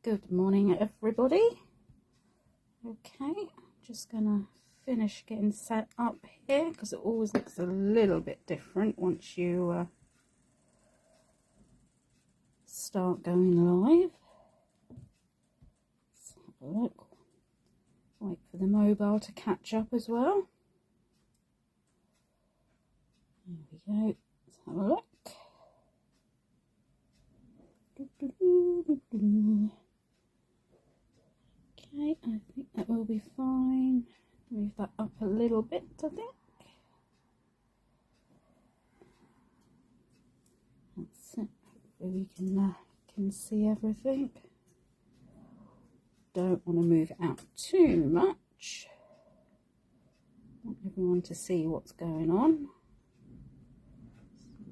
Good morning, everybody. Okay, just gonna finish getting set up here because it always looks a little bit different once you start going live. Let's have a look. Wait for the mobile to catch up as well. There we go. Let's have a look. Okay, I think that will be fine. Move that up a little bit, I think. That's it. Hopefully we can see everything. Don't want to move it out too much. Want everyone to see what's going on.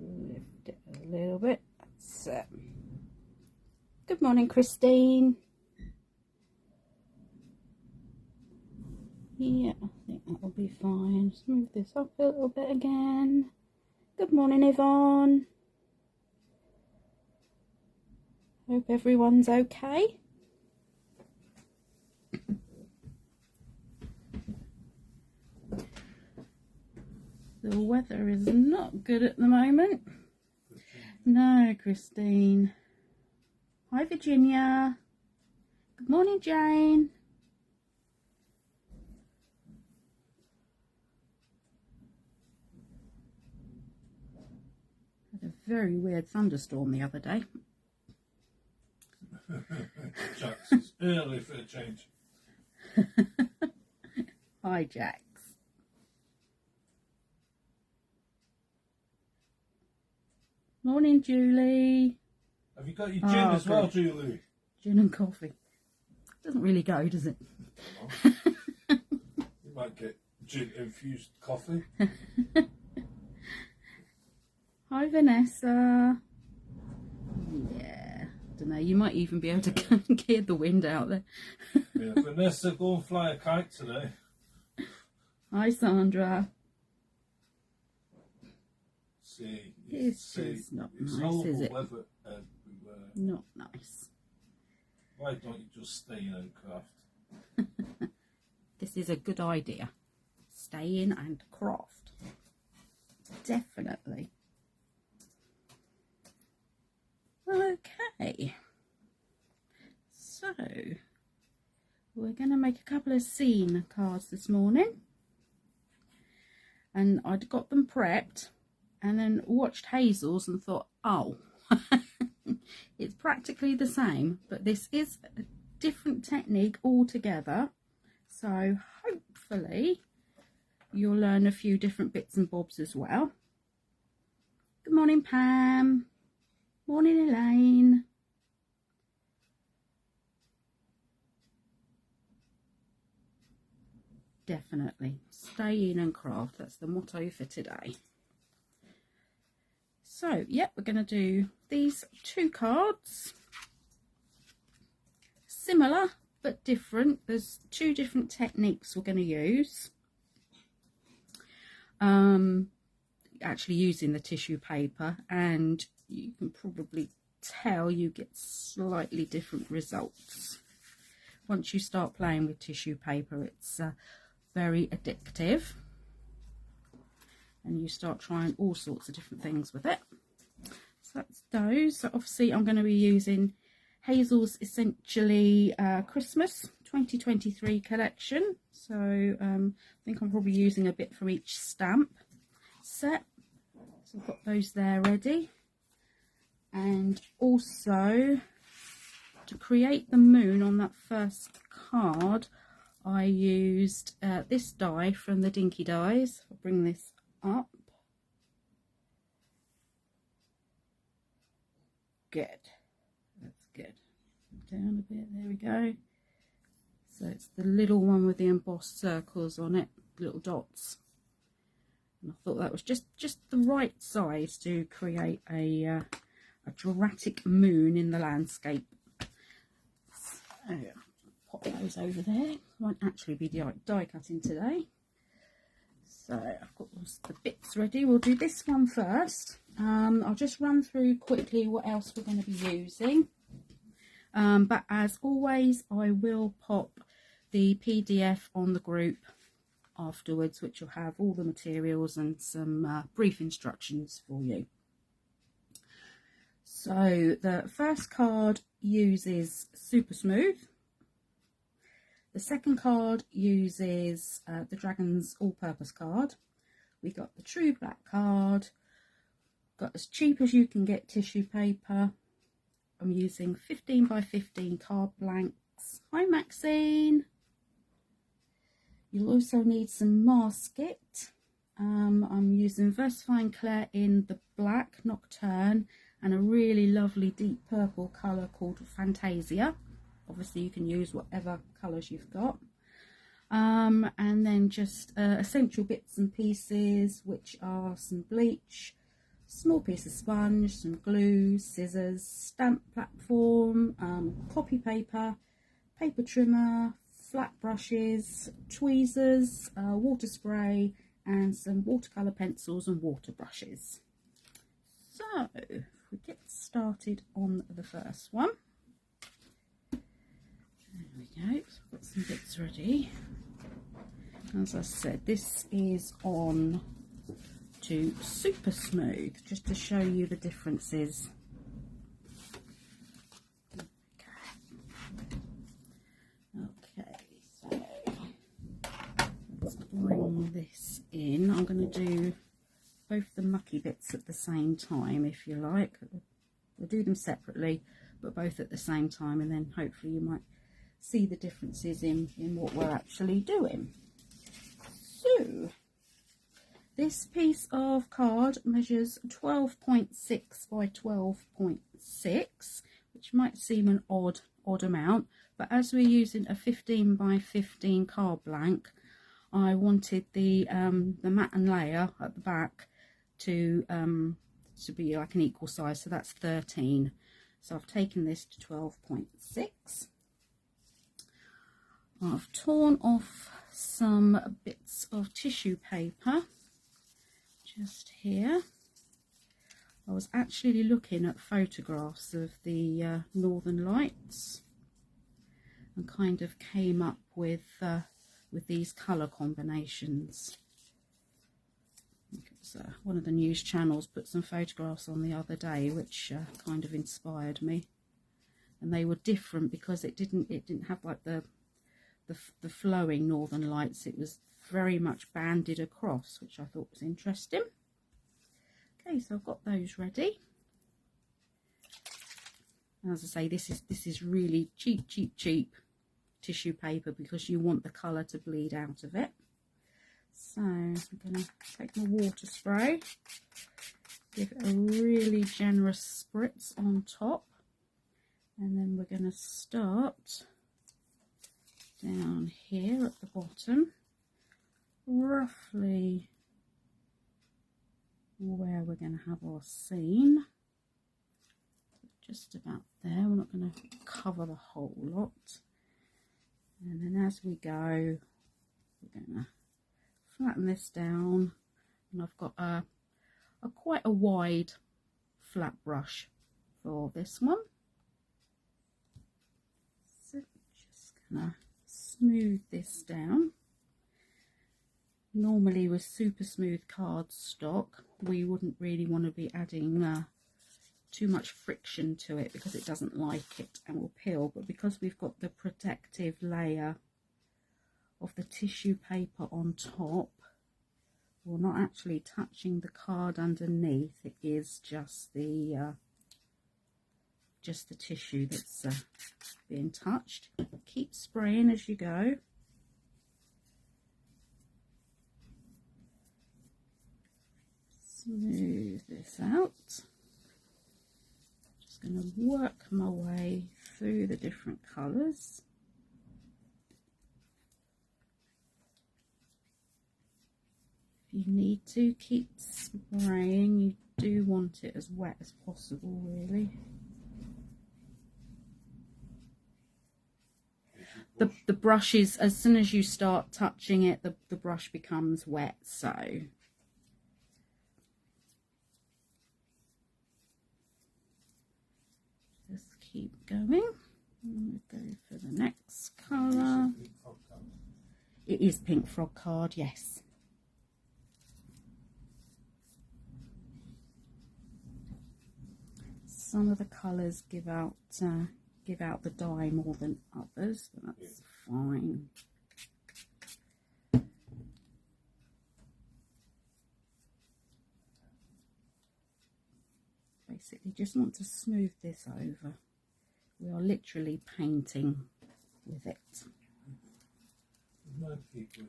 Lift it a little bit. That's it. Good morning, Christine. Yeah, I think that will be fine. Just move this up a little bit again. Good morning, Yvonne. Hope everyone's okay. The weather is not good at the moment. No, Christine. Hi, Virginia. Good morning, Jane. Had a very weird thunderstorm the other day. Jax, it's early for a change. Hi, Jax. Morning, Julie. Have you got your gin as well, Julie? Gin and coffee. Doesn't really go, does it? You might get gin infused coffee. Hi, Vanessa. Yeah, don't know. You might even be able to get the wind out there. Yeah, Vanessa, go and fly a kite today. Hi, Sandra. See, It's just not it's nice, horrible is it? weather everywhere. Not nice. Why don't you just stay in and craft? This is a good idea. Stay in and craft. Definitely. Okay. So, we're going to make a couple of scene cards this morning. And I'd got them prepped and then watched Hazel's and thought, oh, it's practically the same, but this is a different technique altogether. So hopefully you'll learn a few different bits and bobs as well. Good morning, Pam. Morning, Elaine. Definitely stay in and craft. That's the motto for today. So, yep, we're going to do these two cards. Similar but different. There's two different techniques we're going to use. Actually using the tissue paper, and you can probably tell you get slightly different results. Once you start playing with tissue paper, it's very addictive. And you start trying all sorts of different things with it. So that's those. So obviously I'm going to be using Hazel's Essentially Christmas 2023 collection. So I think I'm probably using a bit from each stamp set. So I've got those there ready. And also to create the moon on that first card, I used this die from the Dinky Dies. I'll bring this up. Good. That's good. Down a bit. There we go. So it's the little one with the embossed circles on it, little dots. And I thought that was just the right size to create a dramatic moon in the landscape. So pop those over there. Won't actually be die cutting today. So I've got the bits ready. We'll do this one first. I'll just run through quickly what else we're going to be using. But as always, I will pop the PDF on the group afterwards, which will have all the materials and some brief instructions for you. So the first card uses Super Smooth. The second card uses the Dragon's All-Purpose card. We got the True Black card. Got as cheap as you can get tissue paper. I'm using 15 by 15 card blanks. Hi Maxine. You'll also need some masket. I'm using VersaFine Claire in the black Nocturne and a really lovely deep purple colour called Fantasia. Obviously you can use whatever colours you've got. And then just essential bits and pieces, which are some bleach, small piece of sponge, some glue, scissors, stamp platform, copy paper, paper trimmer, flat brushes, tweezers, water spray, and some watercolour pencils and water brushes. So if we get started on the first one. There we go, so I've got some bits ready. As I said, this is on to Super Smooth, just to show you the differences. Okay, so let's bring this in. I'm going to do both the mucky bits at the same time, if you like. We'll do them separately, but both at the same time, and then hopefully you might see the differences in what we're actually doing. So this piece of card measures 12.6 by 12.6, which might seem an odd amount, but as we're using a 15 by 15 card blank, I wanted the mat and layer at the back to be like an equal size, so that's 13. So I've taken this to 12.6. I've torn off some bits of tissue paper just here. I was actually looking at photographs of the Northern Lights and kind of came up with these colour combinations. I think it was one of the news channels put some photographs on the other day, which kind of inspired me, and they were different because it didn't have like the flowing Northern Lights. It was very much banded across, which I thought was interesting. Okay, so I've got those ready. As I say, this is really cheap tissue paper because you want the colour to bleed out of it. So I'm going to take my water spray, give it a really generous spritz on top, and then we're going to start down here at the bottom, roughly where we're going to have our seam, just about there. We're not going to cover the whole lot, and then as we go we're going to flatten this down, and I've got a quite a wide flat brush for this one, so just gonna smooth this down. Normally with Super Smooth cardstock we wouldn't really want to be adding too much friction to it because it doesn't like it and will peel, but because we've got the protective layer of the tissue paper on top, we're not actually touching the card underneath. It is just the tissue that's being touched. Keep spraying as you go. Smooth this out. Just going to work my way through the different colours. If you need to, keep spraying. You do want it as wet as possible, really. The brush is, as soon as you start touching it, the brush becomes wet, so just keep going. And we'll go for the next colour. It is pink frog card, yes. Some of the colours give out the dye more than others, but that's fine. Basically, just want to smooth this over. We are literally painting with it.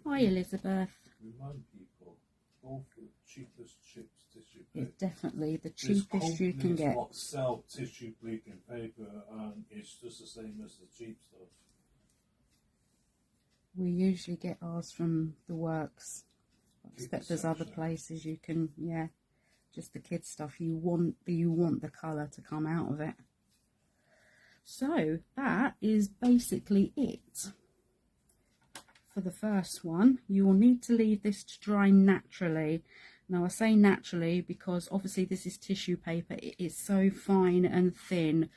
Hi, Elizabeth. Remind people, both the cheapest chips tissue paper. It's definitely the cheapest you can get. What sell tissue bleaching paper, and it's just the same as the cheap stuff. We usually get ours from the works. I expect there's other places you can, yeah, just the kids stuff. You want the colour to come out of it. So that is basically it for the first one. You will need to leave this to dry naturally. Now I say naturally because obviously this is tissue paper. It is so fine and thin.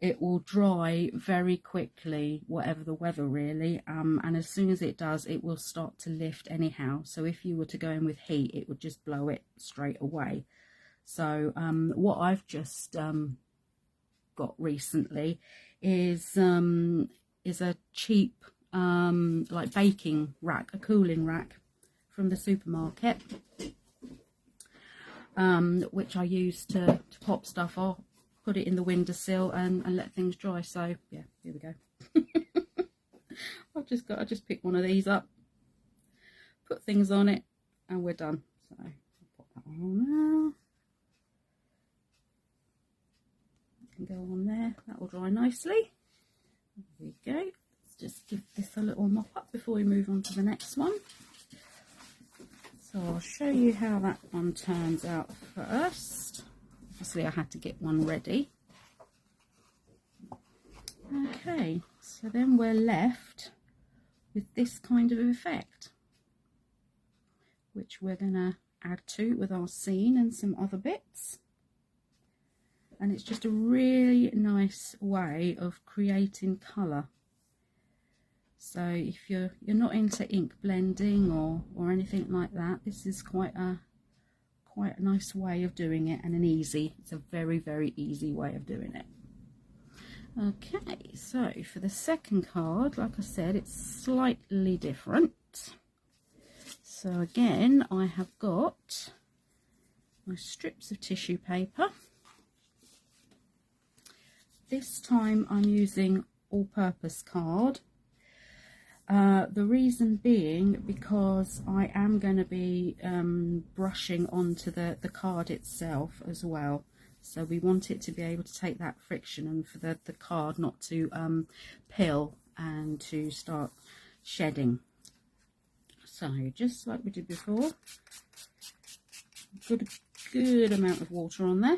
It will dry very quickly, whatever the weather really, and as soon as it does, it will start to lift anyhow. So if you were to go in with heat, it would just blow it straight away. So what I've just got recently is a cheap like baking rack, a cooling rack from the supermarket, which I use to pop stuff off, put it in the windowsill and let things dry. So yeah, here we go. I just pick one of these up, put things on it, and we're done. So I'll pop that one on now. Can go on there, that will dry nicely. There we go. Let's just give this a little mop up before we move on to the next one. So I'll show you how that one turns out first. Obviously I had to get one ready. Okay, so then we're left with this kind of effect, which we're going to add to with our scene and some other bits. And it's just a really nice way of creating colour. So if you're not into ink blending or anything like that, this is quite a nice way of doing it, and it's a very, very easy way of doing it. Okay, so for the second card, like I said, it's slightly different. So again, I have got my strips of tissue paper. This time I'm using all-purpose card. The reason being because I am going to be brushing onto the card itself as well. So we want it to be able to take that friction and for the card not to peel and to start shedding. So just like we did before, good amount of water on there.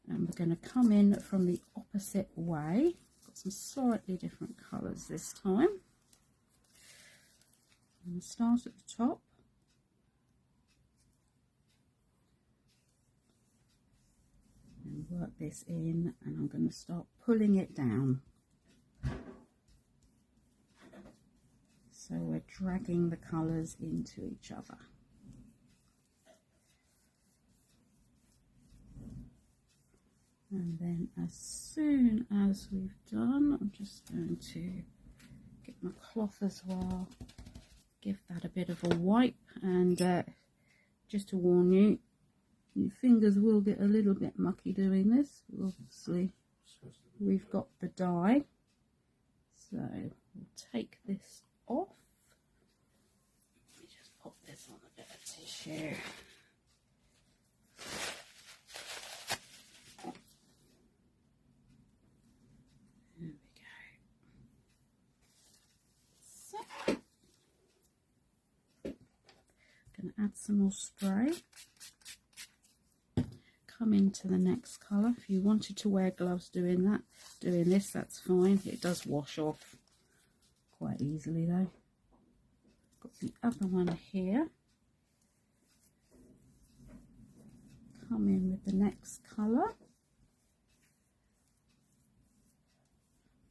And we're going to come in from the opposite way. Got some slightly different colours this time. I'm going to start at the top. And work this in, and I'm going to start pulling it down. So we're dragging the colours into each other. And then as soon as we've done, I'm just going to get my cloth as well, give that a bit of a wipe, and just to warn you, your fingers will get a little bit mucky doing this. Obviously we've got the dye, so we'll take this off. Let me just pop this on a bit of tissue. Going to add some more spray. Come into the next colour. If you wanted to wear gloves doing this, that's fine. It does wash off quite easily though. Got the other one here. Come in with the next colour.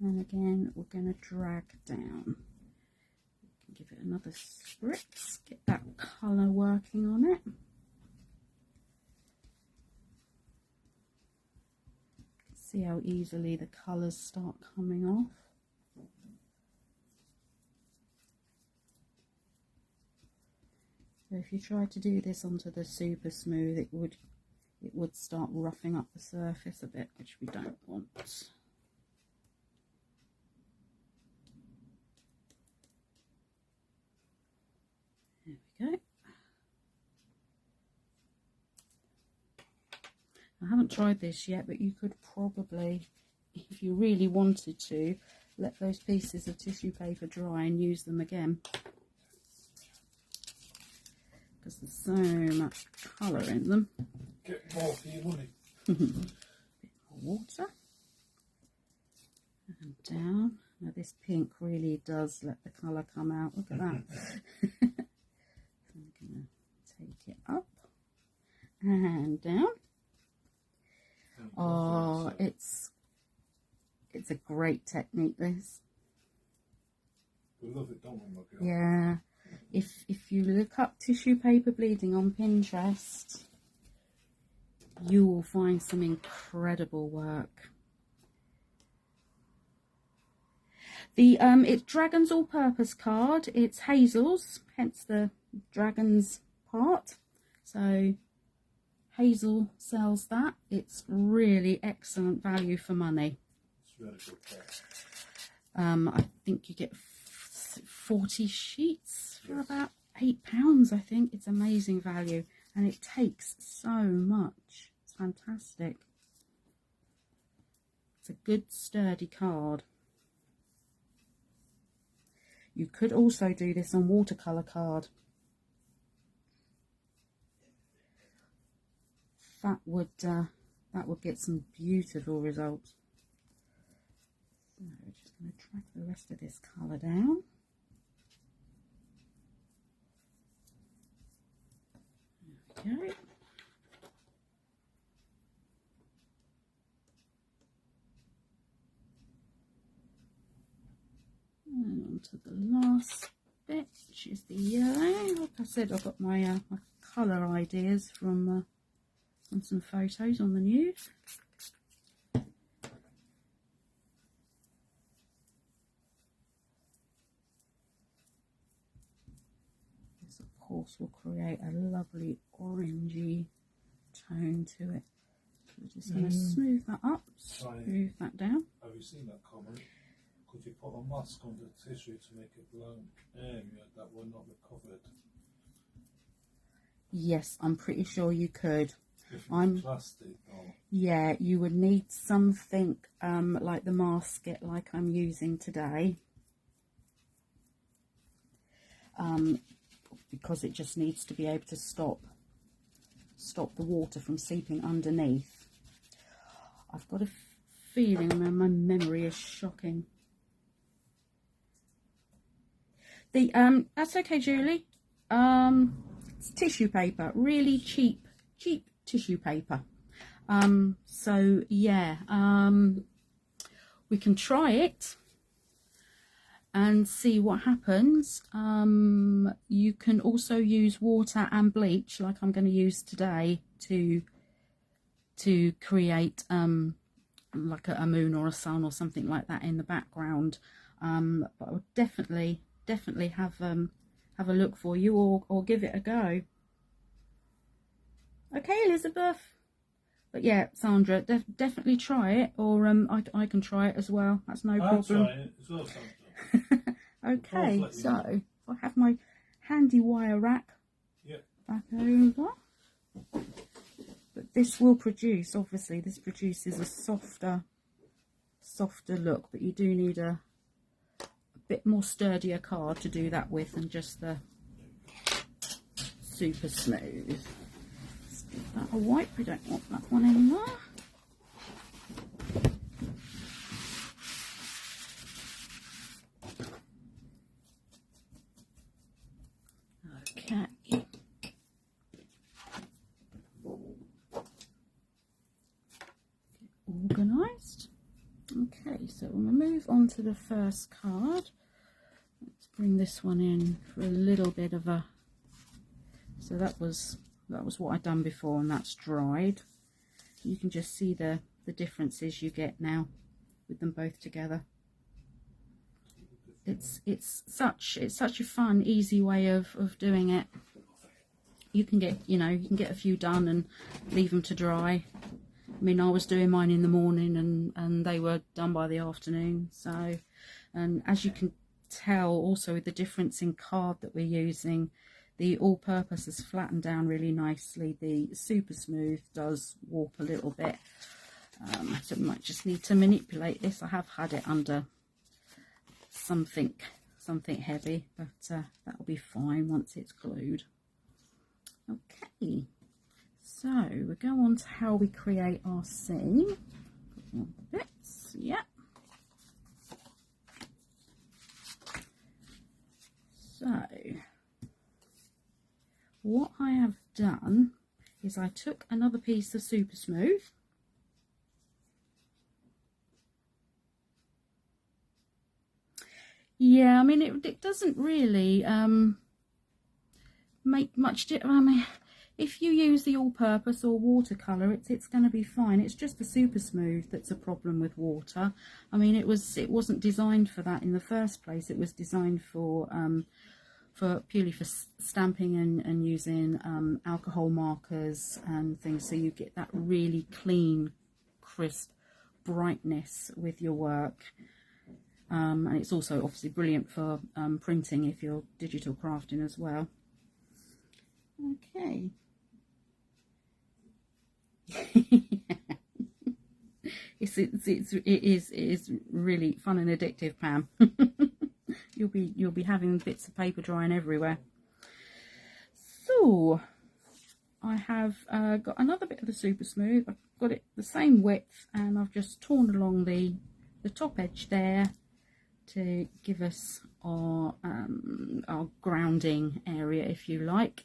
And again, we're going to drag down. Give it another spritz, get that colour working on it. See how easily the colours start coming off. So if you try to do this onto the super smooth, it would start roughing up the surface a bit, which we don't want. There we go. I haven't tried this yet, but you could probably, if you really wanted to, let those pieces of tissue paper dry and use them again. Because there's so much colour in them. Get more for your money. Bit more water. And down. Now this pink really does let the colour come out. Look at that. So I'm going to take it up and down. Oh, it's a great technique, this. We love it, don't we, my girl? Yeah. If you look up tissue paper bleeding on Pinterest, you will find some incredible work. It's Dragon's all-purpose card. It's Hazel's, hence the dragons part. So Hazel sells that. It's really excellent value for money. It's really good price. I think you get 40 sheets for about £8, I think. It's amazing value, and it takes so much. It's fantastic. It's a good sturdy card. You could also do this on watercolour card. That would get some beautiful results. So we're just going to drag the rest of this colour down. There we go. And on to the last bit, which is the yellow. Like I said, I've got my my colour ideas from some photos on the news. This, of course, will create a lovely orangey tone to it. So we're just going to smooth that up, smooth that down. Have you seen that comment? Could you put a mask on the tissue to make a blank area that will not be covered? Yes, I'm pretty sure you could. If it's plastic, though. Yeah, you would need something like the masket, like I'm using today, because it just needs to be able to stop the water from seeping underneath. I've got a feeling my memory is shocking. That's okay, Julie. It's tissue paper, really cheap tissue paper. So yeah, we can try it and see what happens. You can also use water and bleach, like I'm going to use today, to create like a moon or a sun or something like that in the background. But I would definitely have a look for you, or give it a go. Okay, Elizabeth. But yeah, Sandra, definitely try it, or I can try it as well. That's no problem. I'll try it as well, Sandra. Okay, so I have my handy wire rack back over. But this will produce, obviously, this produces a softer look, but you do need a bit more sturdier card to do that with than just the super smooth. Let's give that a wipe, we don't want that one anymore. Okay. Organised. Okay. Okay, so we'll move on to the first card. Let's bring this one in for a little bit of a, so that was what I'd done before, and that's dried. You can just see the differences you get now with them both together. It's such a fun, easy way of doing it. You can get, you know, you can get a few done and leave them to dry. I mean, I was doing mine in the morning and they were done by the afternoon. So, and as you can tell also with the difference in card that we're using, the all-purpose has flattened down really nicely. The super smooth does warp a little bit. So we might just need to manipulate this. I have had it under something heavy, but that'll be fine once it's glued. Okay, so we go on to how we create our seam. Put all the bits, yeah. So what I have done is I took another piece of super smooth, yeah, I mean it doesn't really make much I mean, if you use the all-purpose or watercolor, it's going to be fine. It's just the super smooth that's a problem with water. I mean, it wasn't designed for that in the first place. It was designed for purely for stamping and using alcohol markers and things, so you get that really clean, crisp brightness with your work. And it's also obviously brilliant for printing if you're digital crafting as well. Okay. It is really fun and addictive, Pam. You'll be having bits of paper drying everywhere. So I have got another bit of the super smooth. I've got it the same width, and I've just torn along the top edge there to give us our grounding area, if you like.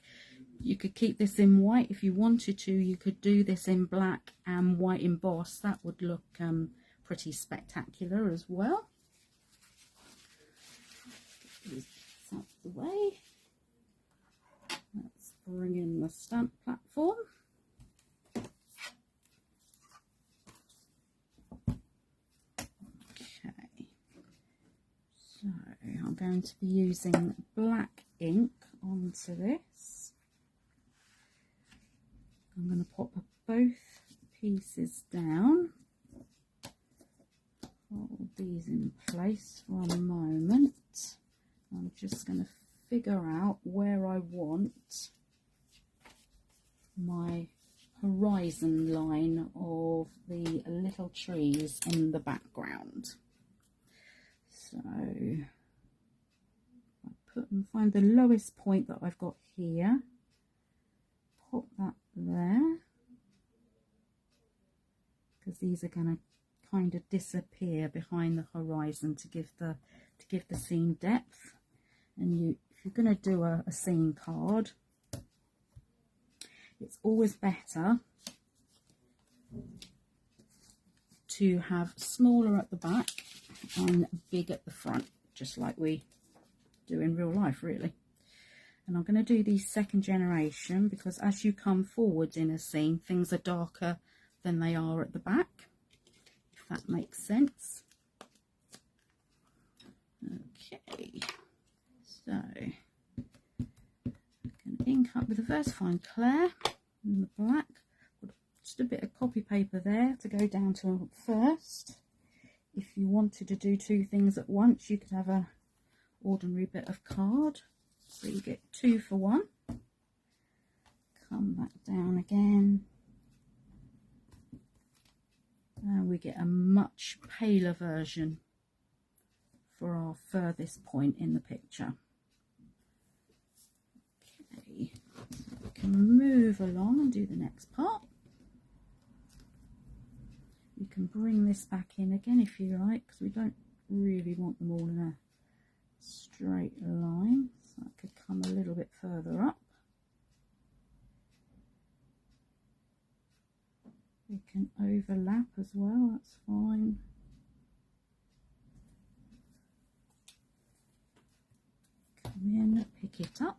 You could keep this in white if you wanted to. You could do this in black and white embossed. That would look pretty spectacular as well. Get these out of the way. Let's bring in the stamp platform. Okay, so I'm going to be using black ink onto this. I'm going to pop both pieces down, hold these in place for a moment. I'm just going to figure out where I want my horizon line of the little trees in the background. So I find the lowest point that I've got here, pop that there, because these are going to kind of disappear behind the horizon to give the scene depth. And if you're going to do a scene card, it's always better to have smaller at the back and big at the front, just like we do in real life, really. And I'm going to do these second generation because as you come forwards in a scene, things are darker than they are at the back, if that makes sense. Okay, so I can ink up with the VersaFine Clair in the black. Just a bit of copy paper there to go down to first. If you wanted to do two things at once, you could have a ordinary bit of card. So you get 2 for 1. Come back down again. And we get a much paler version for our furthest point in the picture. Okay, so we can move along and do the next part. You can bring this back in again if you like, because we don't really want them all in a straight line. So that could come a little bit further up. We can overlap as well, that's fine. and then pick it up.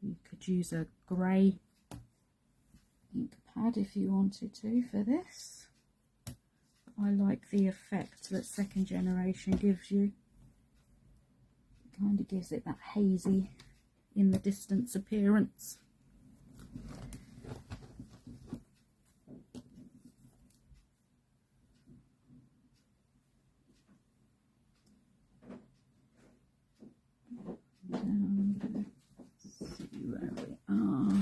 You could use a grey ink pad if you wanted to for this. I like the effect that second generation gives you. It kind of gives it that hazy in the distance appearance. See where we are.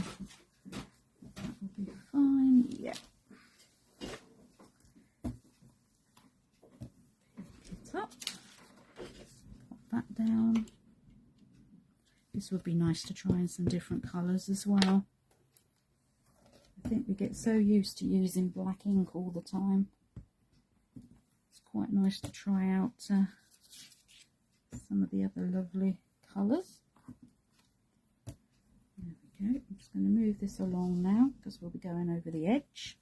That will be fine. Yeah. Pick it up. Pop that down. This would be nice to try in some different colours as well. I think we get so used to using black ink all the time. It's quite nice to try out some of the other lovely colours. There we go. I'm just going to move this along now because we'll be going over the edge.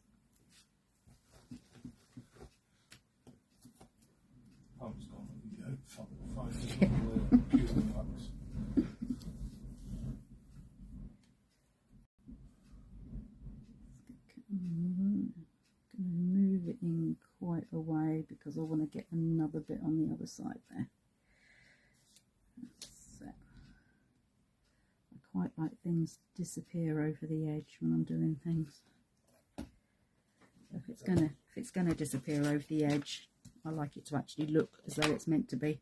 Going to move it in quite a way because I want to get another bit on the other side there. So, I quite like things to disappear over the edge when I'm doing things. So if it's gonna disappear over the edge, I like it to actually look as though it's meant to be.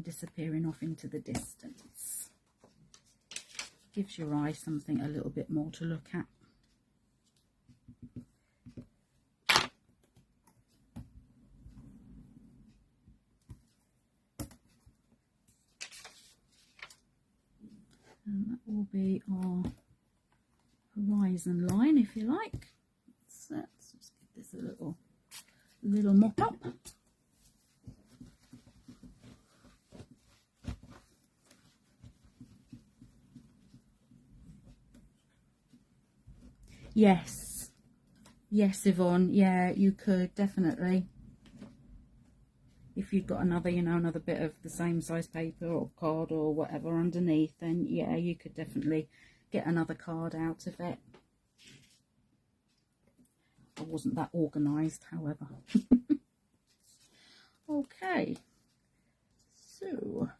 Disappearing off into the distance. Gives your eye something a little bit more to look at. And that will be our horizon line, if you like. So let's just give this a little mop up. Yes, yes, Yvonne, yeah, you could definitely. If you've got another, another bit of the same size paper or card or whatever underneath, then yeah, you could definitely get another card out of it. I wasn't that organised, however. Okay, so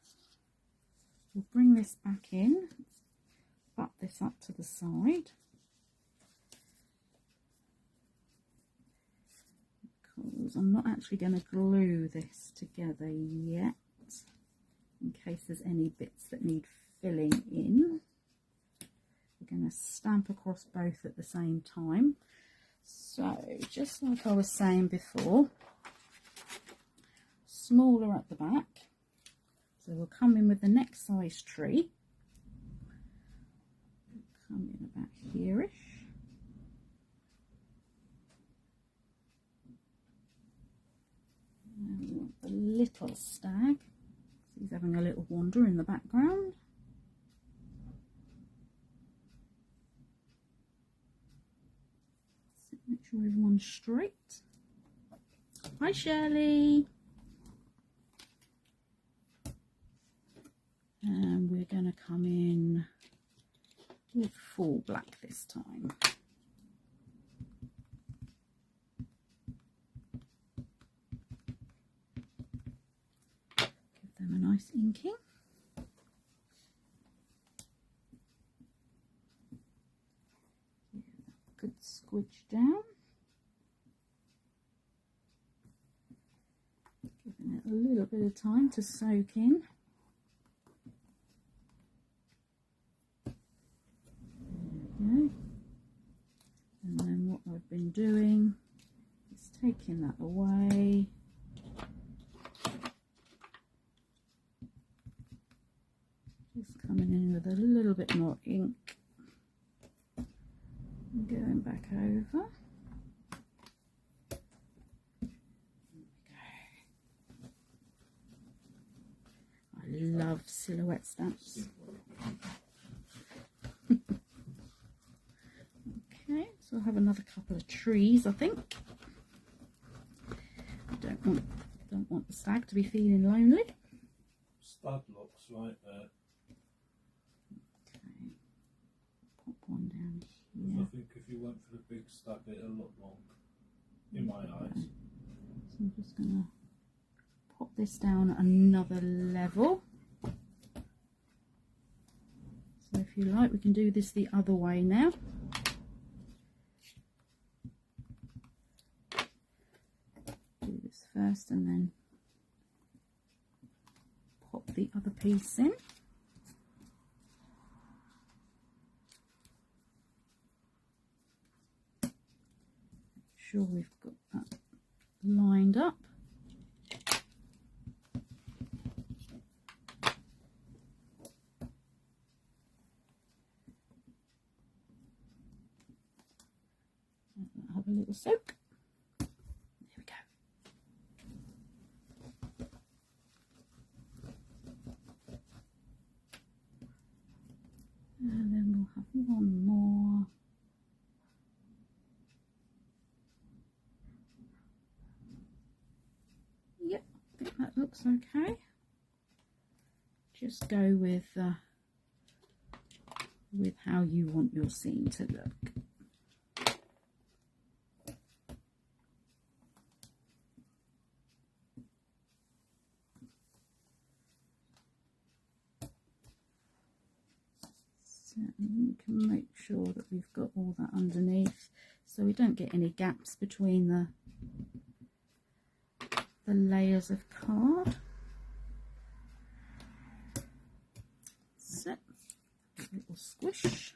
we'll bring this back in, butt this up to the side. I'm not actually going to glue this together yet, in case there's any bits that need filling in. We're going to stamp across both at the same time. So, just like I was saying before, smaller at the back. So we'll come in with the next size tree. Come in about here-ish. And we want the little stag. He's having a little wander in the background. So make sure everyone's straight. Hi Shirley. And we're going to come in with full black this time. Give them a nice inking. Good squidge down. Giving it a little bit of time to soak in. And then what I've been doing is taking that away And going back over. I love silhouette stamps. Okay, so I'll have another couple of trees, I think. I don't want the stag to be feeling lonely. Stud looks right there. Okay, pop one down I here. think if you went for the big stag, it'll look long, in my eyes. So I'm just going to pop this down another level. So if you like, we can do this the other way now. Do this first and then pop the other piece in. Make sure we've got that lined up. Have a little soak. There we go. And then we'll have one more. Yep, I think that looks okay. Just go with how you want your scene to look. We can make sure that we've got all that underneath so we don't get any gaps between the layers of card. So, a little squish.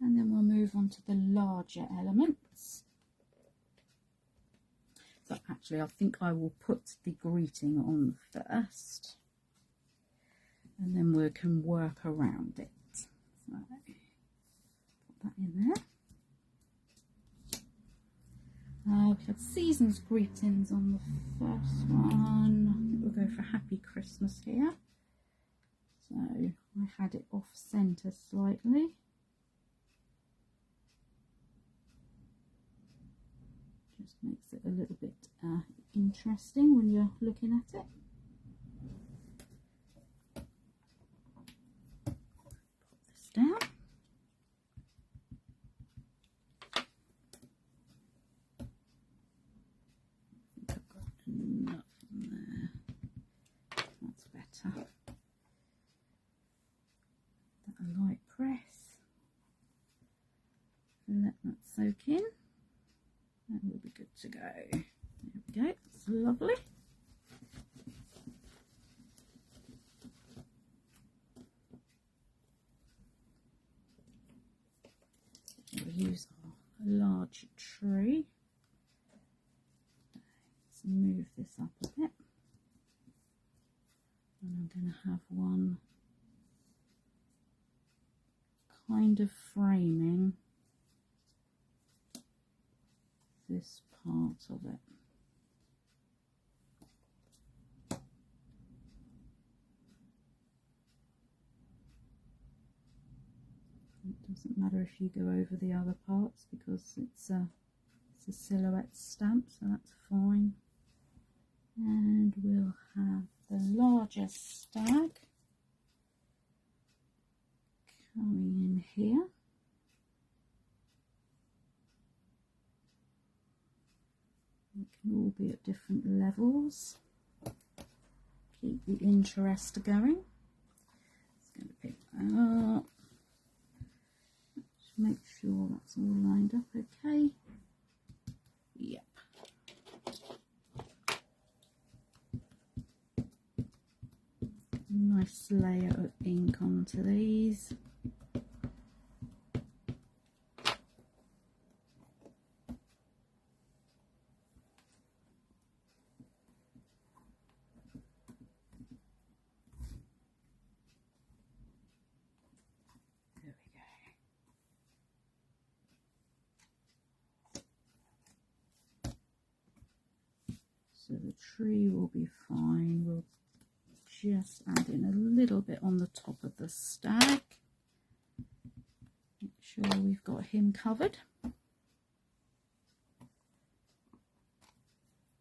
And then we'll move on to the larger elements. So actually I think I will put the greeting on first and then we can work around it. So put that in there. We have season's greetings on the first one. I think we'll go for Happy Christmas here. So I had it off centre slightly. Just makes it a little bit interesting when you're looking at it. Pop this down. I think I've got enough on there. That's better. That a light press. Let that soak in. That will be good to go. There we go, it's lovely. We'll use our large tree. Let's move this up a bit. And I'm going to have one kind of framing this part of it. It doesn't matter if you go over the other parts because it's a silhouette stamp, so that's fine. And we'll have the larger stag coming in here. It can all be at different levels. Keep the interest going. Just going to pick that up. Just make sure that's all lined up okay. Yep. Nice layer of ink onto these. tree will be fine. We'll just add in a little bit on the top of the stag. Make sure we've got him covered.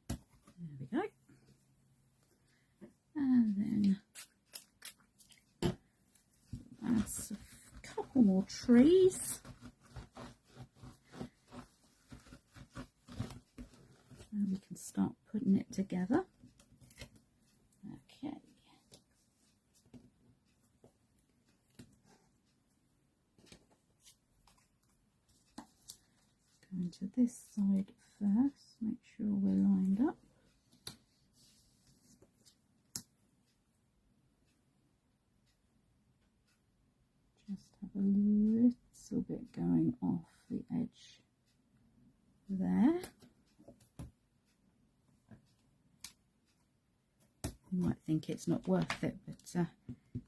There we go. And then add a couple more trees. And we can start putting it together. Okay. Going to this side first, make sure we're lined up. Just have a little bit going off the edge there. You might think it's not worth it, but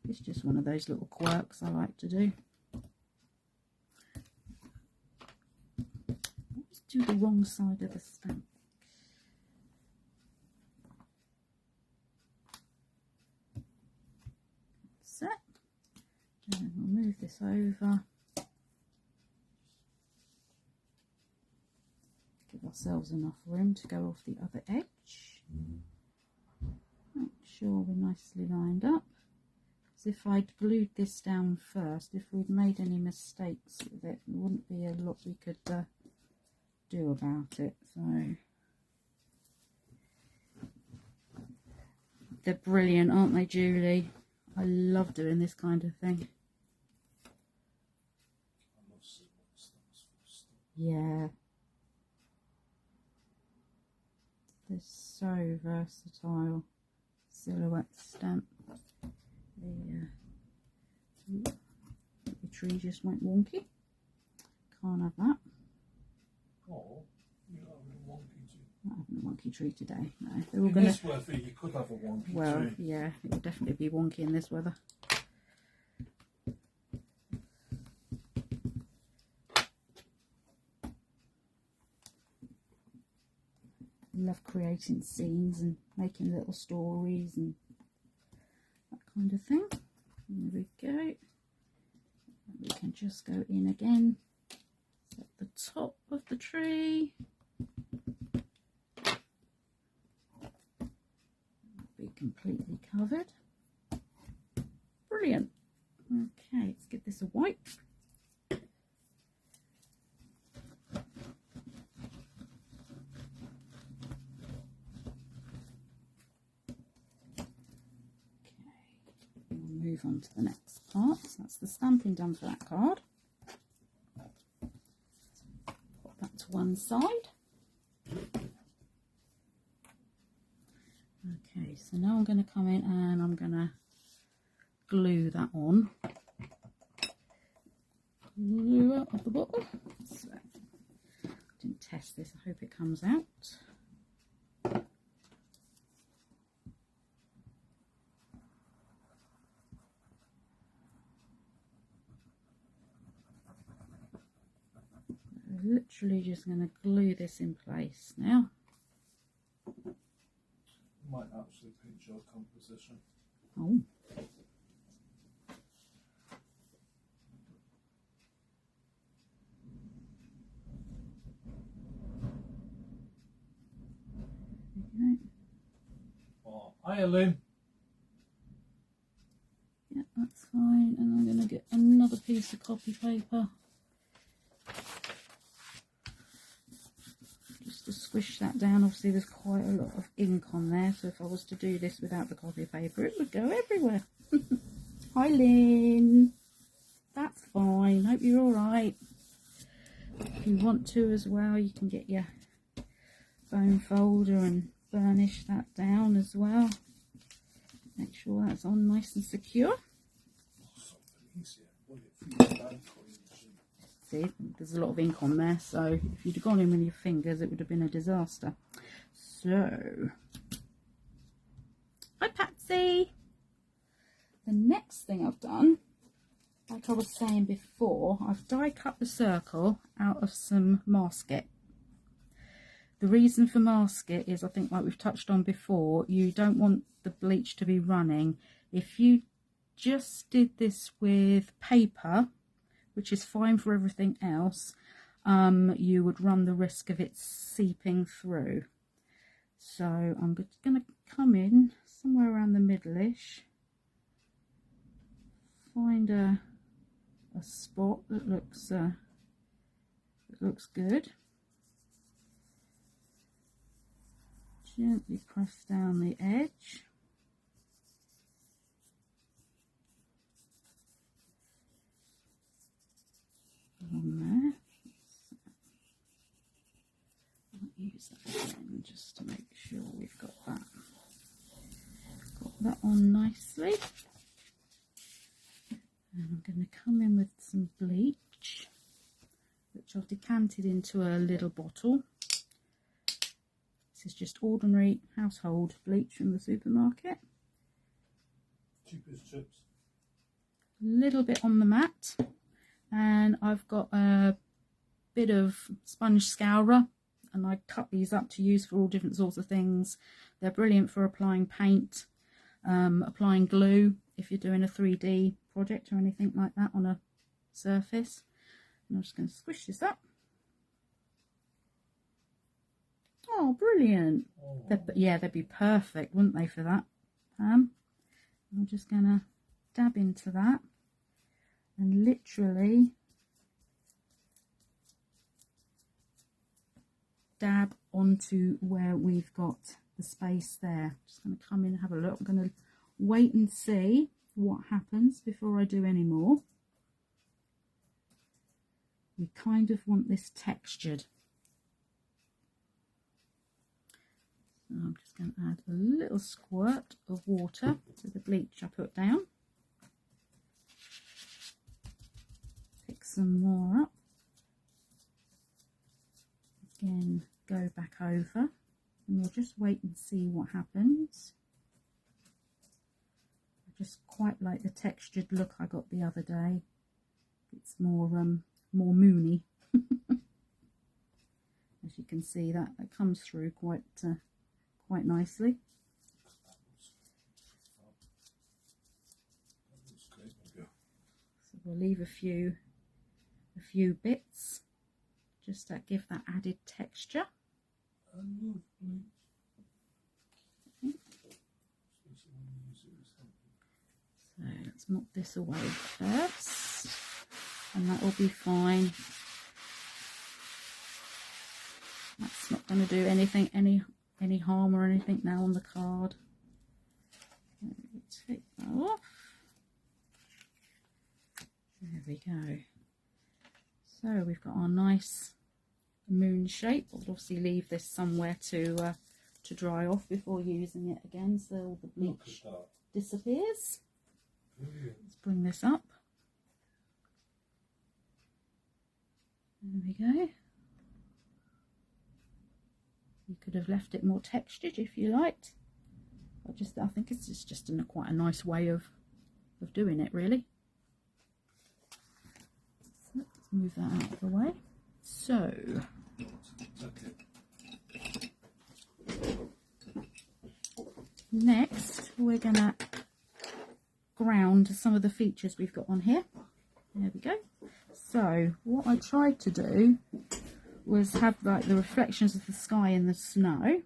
it's just one of those little quirks I like to do. Let's do the wrong side of the stamp. That's it. And then we'll move this over. Give ourselves enough room to go off the other edge. Make sure we're nicely lined up. As if I'd glued this down first, if we'd made any mistakes with it, there wouldn't be a lot we could do about it. So they're brilliant, aren't they, Julie? I love doing this kind of thing. Yeah, they're so versatile. Silhouette stamp. The tree just went wonky. Can't have that. Oh, you're not having a wonky tree. Not having a wonky tree today. No, they were In gonna. this weather, you could have a wonky tree. Yeah, it would definitely be wonky in this weather. Love creating scenes and making little stories and that kind of thing. There we go. We can just go in again at the top of the tree. Be completely covered. Brilliant. Okay, let's give this a wipe. Move on to the next part. So that's the stamping done for that card. Put that to one side. Okay, so now I'm going to come in and I'm going to glue that on. Glue it off the bottom. So, didn't test this, I hope it comes out. Literally just going to glue this in place now. Might actually pinch your composition. Oh. Okay. Oh, hi, Lynn. Yeah, that's fine. And I'm going to get another piece of copy paper. Just to squish that down. Obviously there's quite a lot of ink on there, so if I was to do this without the copy paper it would go everywhere. Hi Lynn, that's fine, hope you're alright. If you want to as well, you can get your bone folder and burnish that down as well. Make sure that's on nice and secure. See, there's a lot of ink on there, so if you'd have gone in with your fingers it would have been a disaster. So, hi Patsy! The next thing I've done, like I was saying before, I've die cut the circle out of some masket. The reason for mask it is, I think, like we've touched on before, you don't want the bleach to be running. If you just did this with paper, which is fine for everything else, you would run the risk of it seeping through. So I'm just going to come in somewhere around the middle-ish, find a spot that looks good. Gently press down the edge. On there. I'll use that again just to make sure we've got that. Got that on nicely. And I'm going to come in with some bleach, which I've decanted into a little bottle. This is just ordinary household bleach from the supermarket. Cheap as chips. A little bit on the mat, and I've got a bit of sponge scourer, and I cut these up to use for all different sorts of things. They're brilliant for applying paint, applying glue if you're doing a 3D project or anything like that on a surface. And I'm just going to squish this up. Oh, brilliant. Oh. Yeah, they'd be perfect, wouldn't they, for that? I'm just going to dab into that and literally dab onto where we've got the space there. Just going to come in and have a look. I'm going to wait and see what happens before I do any more. We kind of want this textured. So I'm just going to add a little squirt of water to the bleach I put down. Pick some more up. Again, go back over, and we'll just wait and see what happens. I just quite like the textured look I got the other day. It's more moony. As you can see, that comes through quite nicely. So we'll leave a few bits just to give that added texture. So let's mop this away first, and that will be fine. That's not going to do anything, any harm or anything now on the card. Let me take that off. There we go. So we've got our nice moon shape. We'll obviously leave this somewhere to dry off before using it again, so all the bleach disappears. Brilliant. Let's bring this up. There we go. You could have left it more textured if you liked. I think it's just quite a nice way of doing it, really. So let's move that out of the way. So next we're gonna ground some of the features we've got on here. There we go. So what I tried to do was have like the reflections of the sky in the snow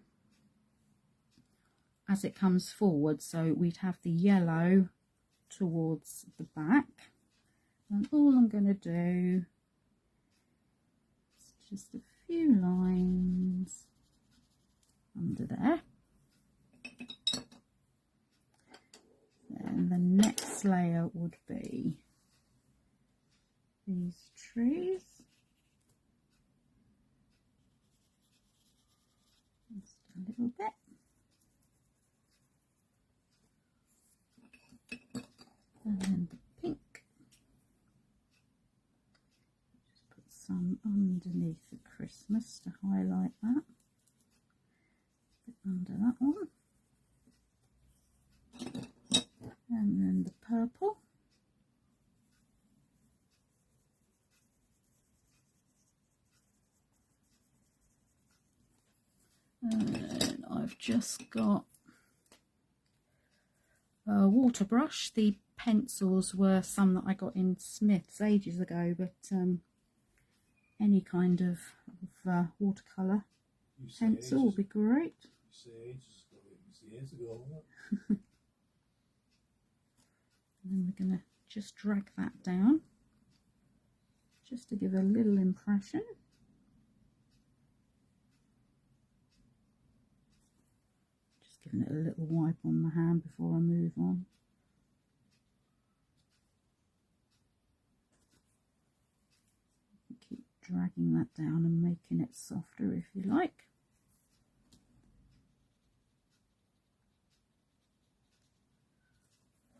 as it comes forward, so we'd have the yellow towards the back, and all I'm going to do is just a few lines under there. And the next layer would be these trees. Just a little bit. And then the pink. Just put some underneath the Christmas to highlight that. Bit under that one. And then the purple. I've just got a water brush. The pencils were some that I got in Smith's ages ago, but any kind of watercolour pencil would be great. You say ages ago, it was years ago, wasn't it? And then we're going to just drag that down, just to give a little impression. Just giving it a little wipe on my hand before I move on. Keep dragging that down and making it softer if you like.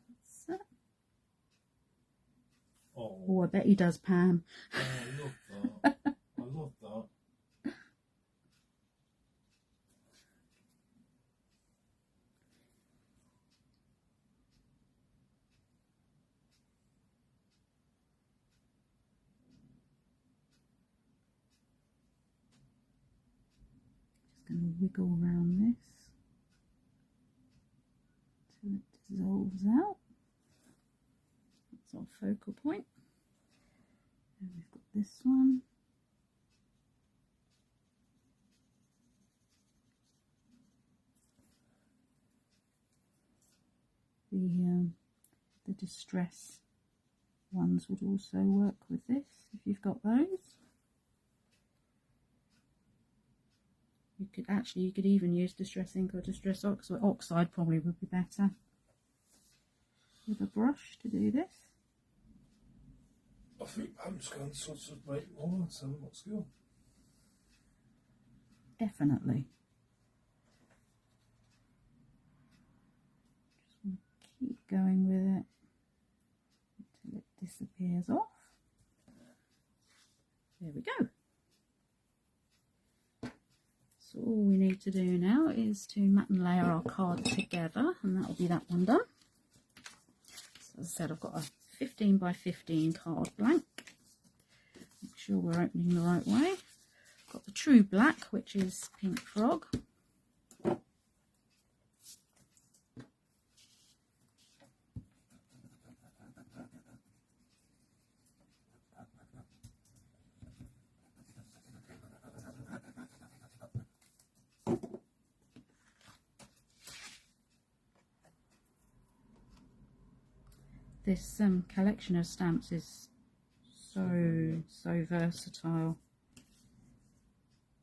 That's it. Oh, I bet he does, Pam. Oh, I love that. I love that. Just going to wiggle around this till it dissolves out. That's our focal point. And we've got this one. The distress ones would also work with this if you've got those. You could even use distress ink or distress oxide. Oxide probably would be better with a brush to do this. I think I'm just going to sort of make more and tell them what's good. Definitely. Just want to keep going with it until it disappears off. There we go. So all we need to do now is to mat and layer our card together, and that'll be that one done. So as I said, I've got a 15 by 15 card blank. Make sure we're opening the right way. Got the true black, which is Pink Frog. This collection of stamps is so versatile.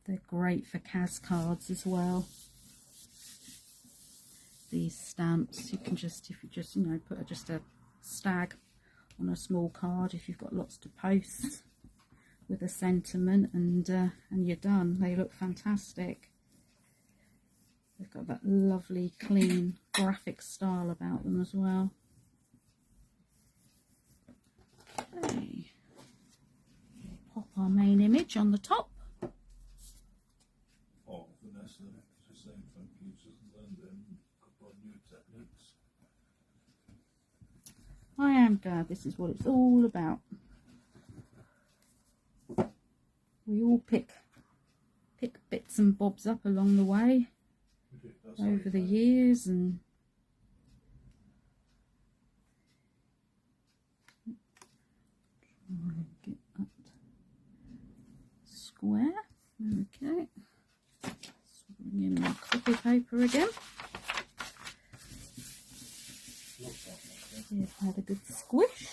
They're great for CAS cards as well. These stamps, you can just, if you just, you know, put just a stag on a small card if you've got lots to post with a sentiment, and you're done. They look fantastic. They've got that lovely, clean, graphic style about them as well. Okay. Pop our main image on the top. Oh, Vanessa, just saying thank you to learn a couple of new techniques. I am glad this is what it's all about. We all pick bits and bobs up along the way over the years, and get that square. Okay, so bring in my copy paper again. See if I had a good squish.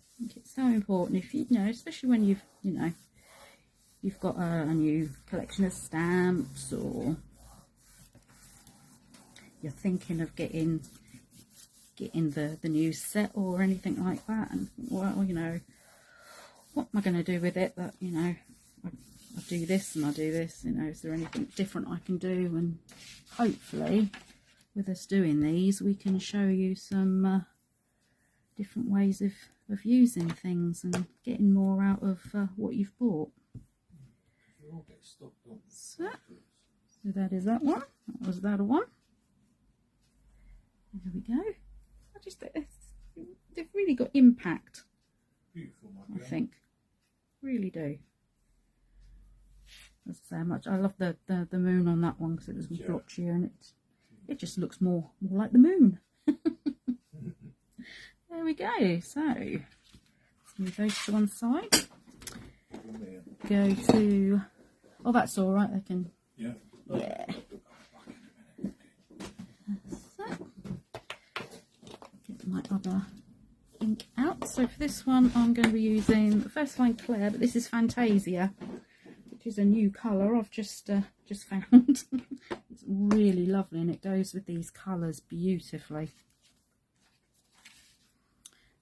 I think it's so important if you know, especially when you've got a new collection of stamps, or you're thinking of getting the new set or anything like that, and well, you know, what am I going to do with it? That, you know, I do this and I do this, you know, is there anything different I can do? And hopefully with us doing these, we can show you some different ways of using things and getting more out of what you've bought. So that is that one. That was that one. There we go. I just they've really got impact. Beautiful, I think, really do. As I say, I love the moon on that one because it was blotchy and it just looks more like the moon. There we go. So let's move those to one side. Go to, oh, that's all right. I can. Yeah. So, get my other ink out. So for this one, I'm going to be using the First Line Claire, but this is Fantasia, which is a new colour I've just found. It's really lovely and it goes with these colours beautifully.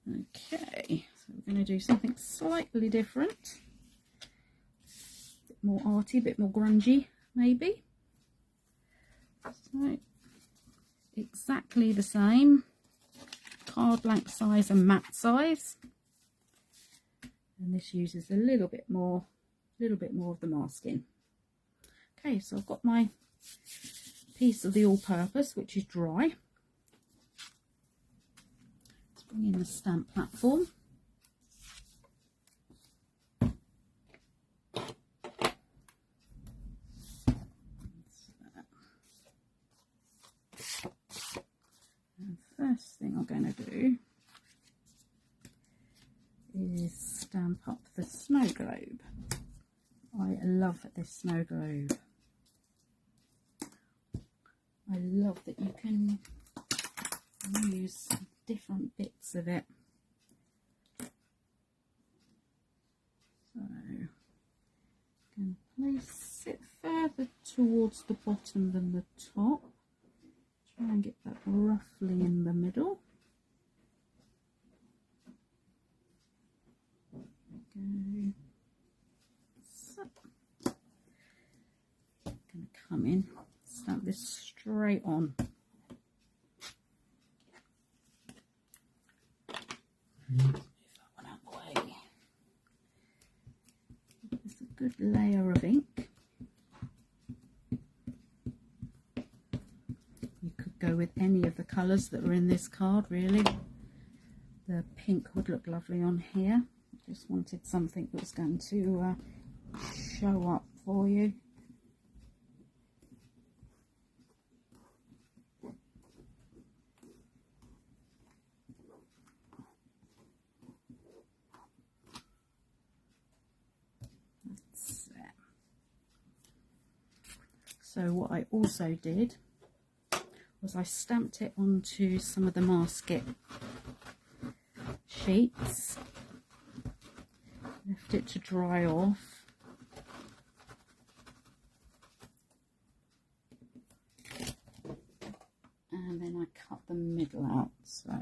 Okay, so we're going to do something slightly different. A bit more arty, a bit more grungy, maybe. So, exactly the same. Card blank size and matte size. And this uses a little bit more of the masking. Okay, so I've got my piece of the all-purpose, which is dry. Let's bring in the stamp platform. And first thing I'm going to do is stamp up the snow globe. I love this snow globe. I love that you can use different bits of it. So I'm going to place it further towards the bottom than the top. Try and get that roughly in the middle. Go. So, I'm going to come in, stamp this straight on. Move that one out the way. There's a good layer of ink. You could go with any of the colours that are in this card, really. The pink would look lovely on here. I just wanted something that was going to show up for you. That's it. So what I also did was I stamped it onto some of the masking sheets. Left it to dry off. And then I cut the middle out. So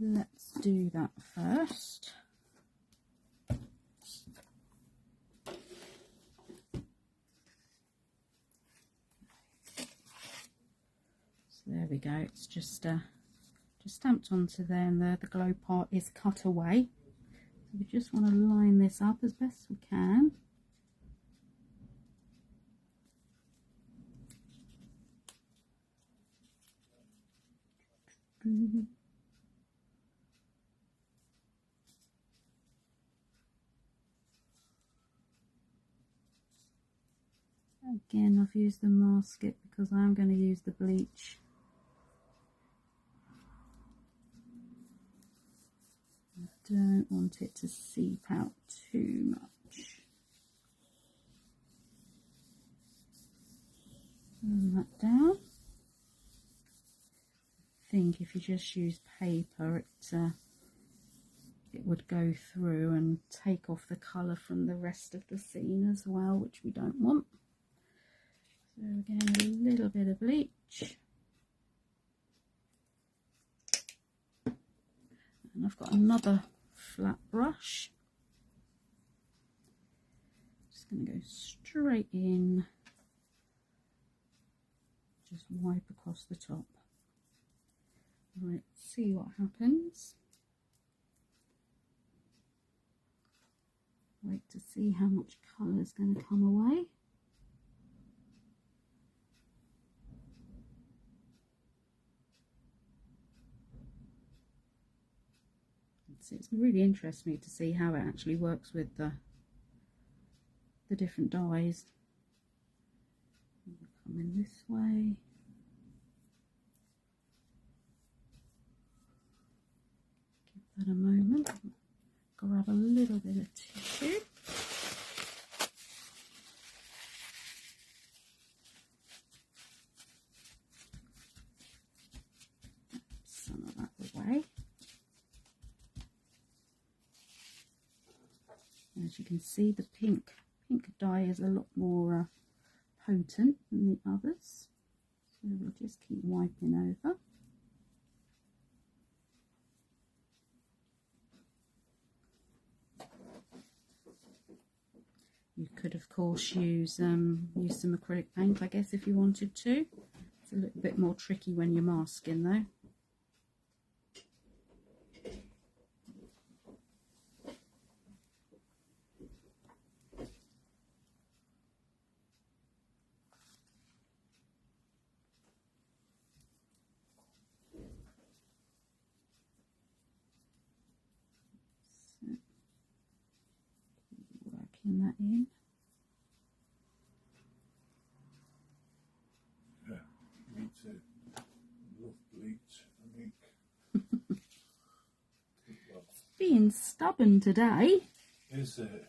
let's do that first. So there we go. It's just stamped onto there, and the globe part is cut away. We just want to line this up as best we can. Again, I've used the masking because I'm going to use the bleach. I don't want it to seep out too much. Turn that down. I think if you just use paper, it would go through and take off the colour from the rest of the scene as well, which we don't want. So again, a little bit of bleach. And I've got another flat brush. Just going to go straight in, just wipe across the top. Right, see what happens. Wait to see how much colour is going to come away. So it's really interests me to see how it actually works with the different dyes. Come in this way. Give that a moment. Grab a little bit of tissue. Some of that away. As you can see, the pink dye is a lot more potent than the others. So we'll just keep wiping over. You could, of course, use some acrylic paint, I guess, if you wanted to. It's a little bit more tricky when you're masking, though. Working that in. Yeah, me too. Love bleach and ink. Being stubborn today. Is it?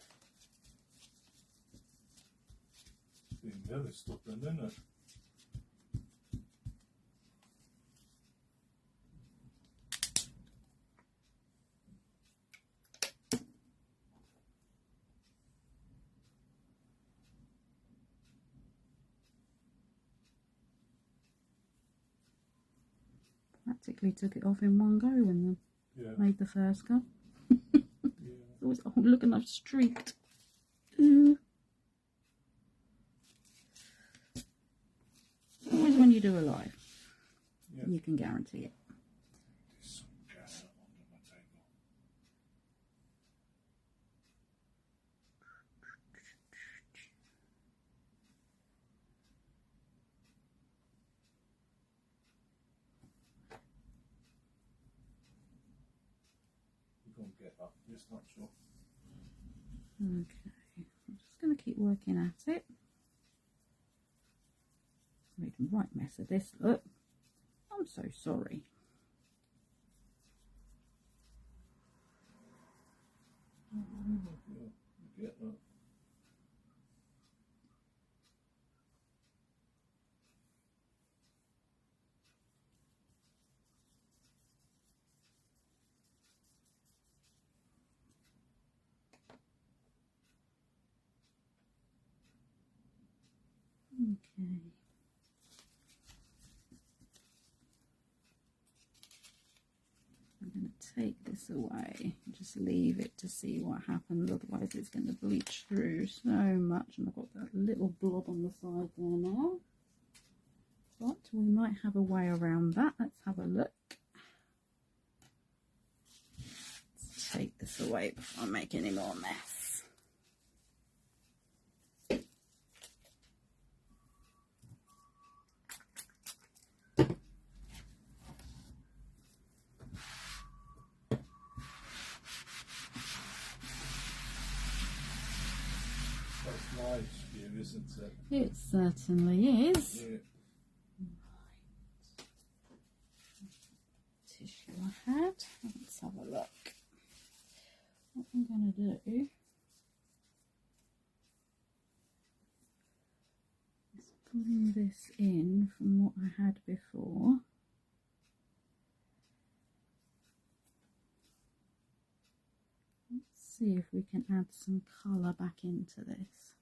It's been very stubborn, isn't it? Practically took it off in one go when Yeah. made the first go. Yeah. Always, oh, look, and I've streaked. Always when you do a live, Yeah. you can guarantee it. There's some gas under my table. We're going to get that. It's not sure. Okay, I'm just going to keep working at it. Made a right mess of this, look. I'm so sorry. Yeah, you get that. Okay. I'm going to take this away and just leave it to see what happens, otherwise it's going to bleach through so much. And I've got that little blob on the side there now. But we might have a way around that. Let's have a look. Let's take this away before I make any more mess. That's nice view, isn't it? It certainly is. Yeah. Tissue I had. Let's have a look. What I'm going to do is bring this in from what I had before. Let's see if we can add some colour back into this.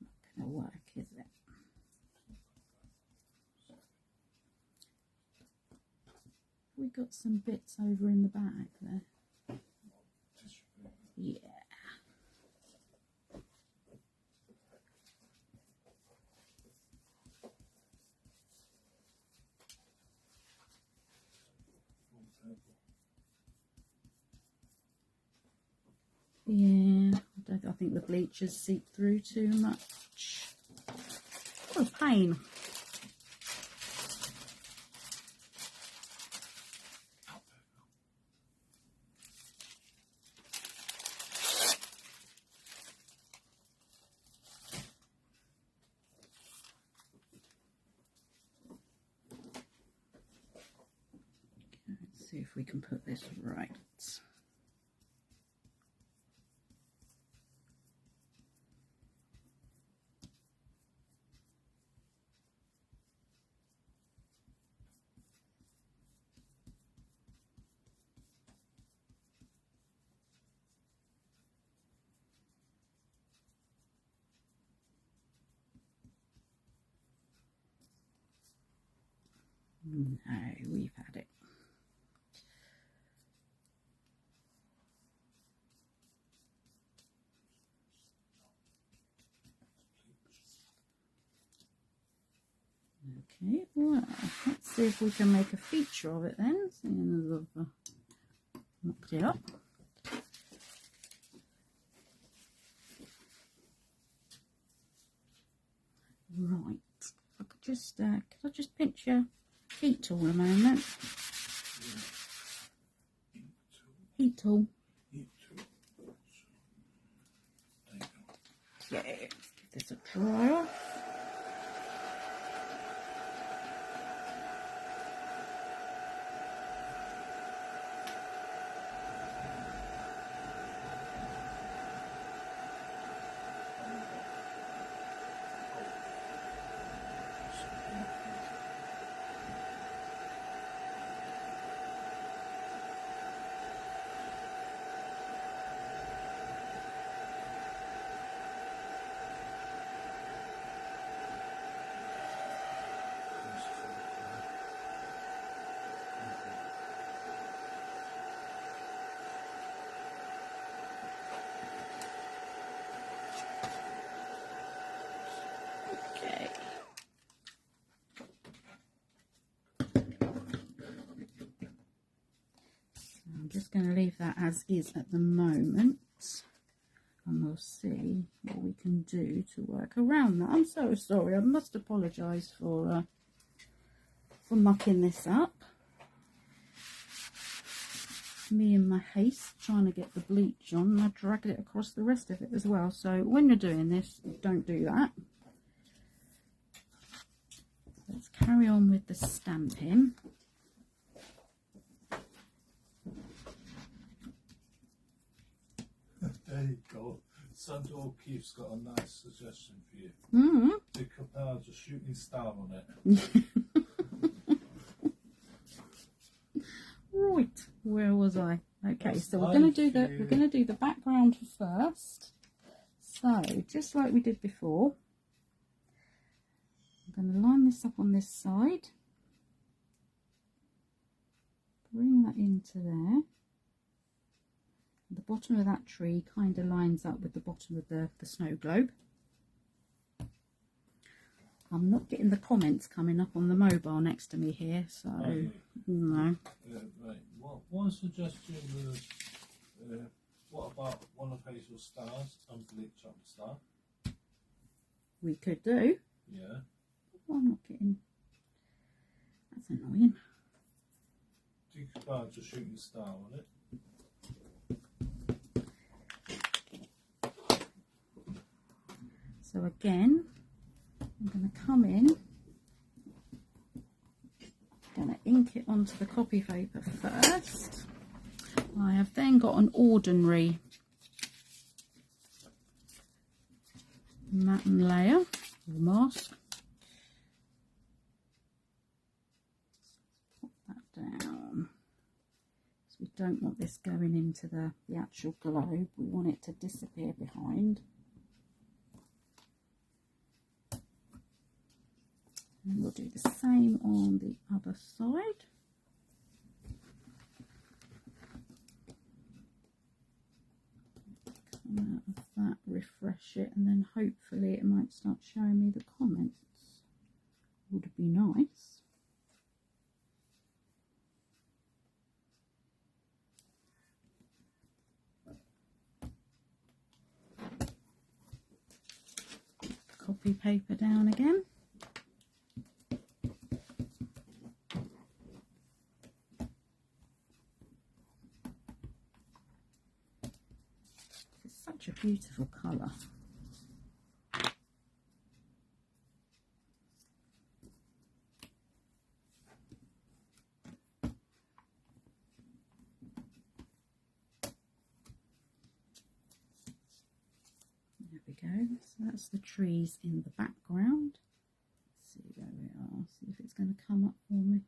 Not going to work, is it? We got some bits over in the bag there. Tissue paper. Yeah. On the table. Yeah, I think the bleach has seeped through too much. What a pain. Let's see if we can put this right. No, we've had it. Okay, well, let's see if we can make a feature of it then, seeing as I've knocked it up. Right, I could I just pinch your heat tool a moment? Heat tool. Okay, give this a dry off. Okay. I'm just going to leave that as is at the moment, and we'll see what we can do to work around that. I'm so sorry, I must apologise for mucking this up. Me and my haste trying to get the bleach on, and I dragged it across the rest of it as well. So when you're doing this, don't do that. Let's carry on with the stamping. There you go. Sandra O'Keefe's got a nice suggestion for you. Mm-hmm. You could put a shooting star on it. Right, where was I? Okay, so we're going to do the background first. So just like we did before, I'm going to line this up on this side, bring that into there. The bottom of that tree kind of lines up with the bottom of the snow globe. I'm not getting the comments coming up on the mobile next to me here, so no. Right. One suggestion was, what about one of Hazel's stars and bleach on the star? We could do. Yeah. Oh, I'm not getting. That's annoying. You could put a shooting star on it. So again, I'm going to come in, I'm going to ink it onto the copy paper first. I have then got an ordinary matte layer, or mask. Pop that down. So we don't want this going into the actual globe, we want it to disappear behind. And we'll do the same on the other side. Come out of that, refresh it, and then hopefully it might start showing me the comments. Would be nice. fluffy paper down again. It's such a beautiful colour. There we go. So that's the trees in the background. Let's see, there we are. See if it's going to come up for me.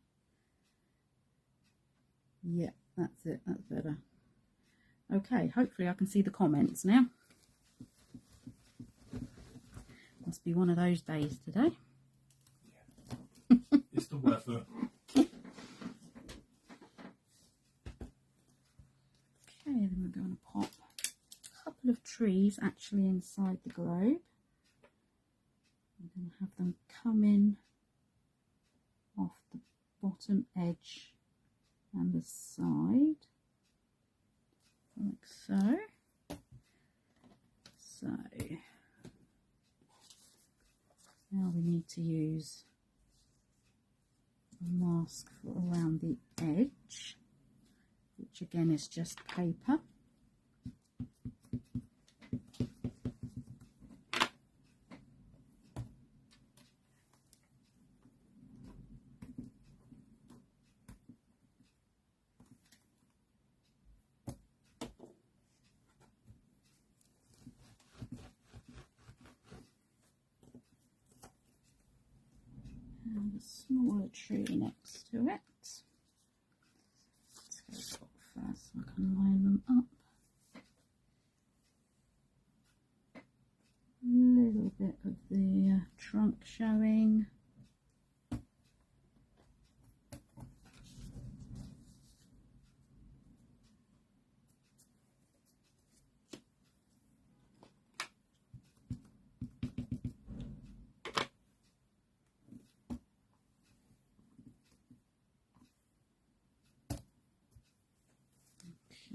Yeah, that's it. That's better. Okay, hopefully I can see the comments now. Must be one of those days today. Yeah. It's the weather. Okay, then we're going to pop a couple of trees actually inside the globe. I'm going to have them come in off the bottom edge and the side, like so. So now we need to use a mask for around the edge, which again is just paper. And a smaller tree next to it. Let's go top first so I can line them up. A little bit of the trunk showing.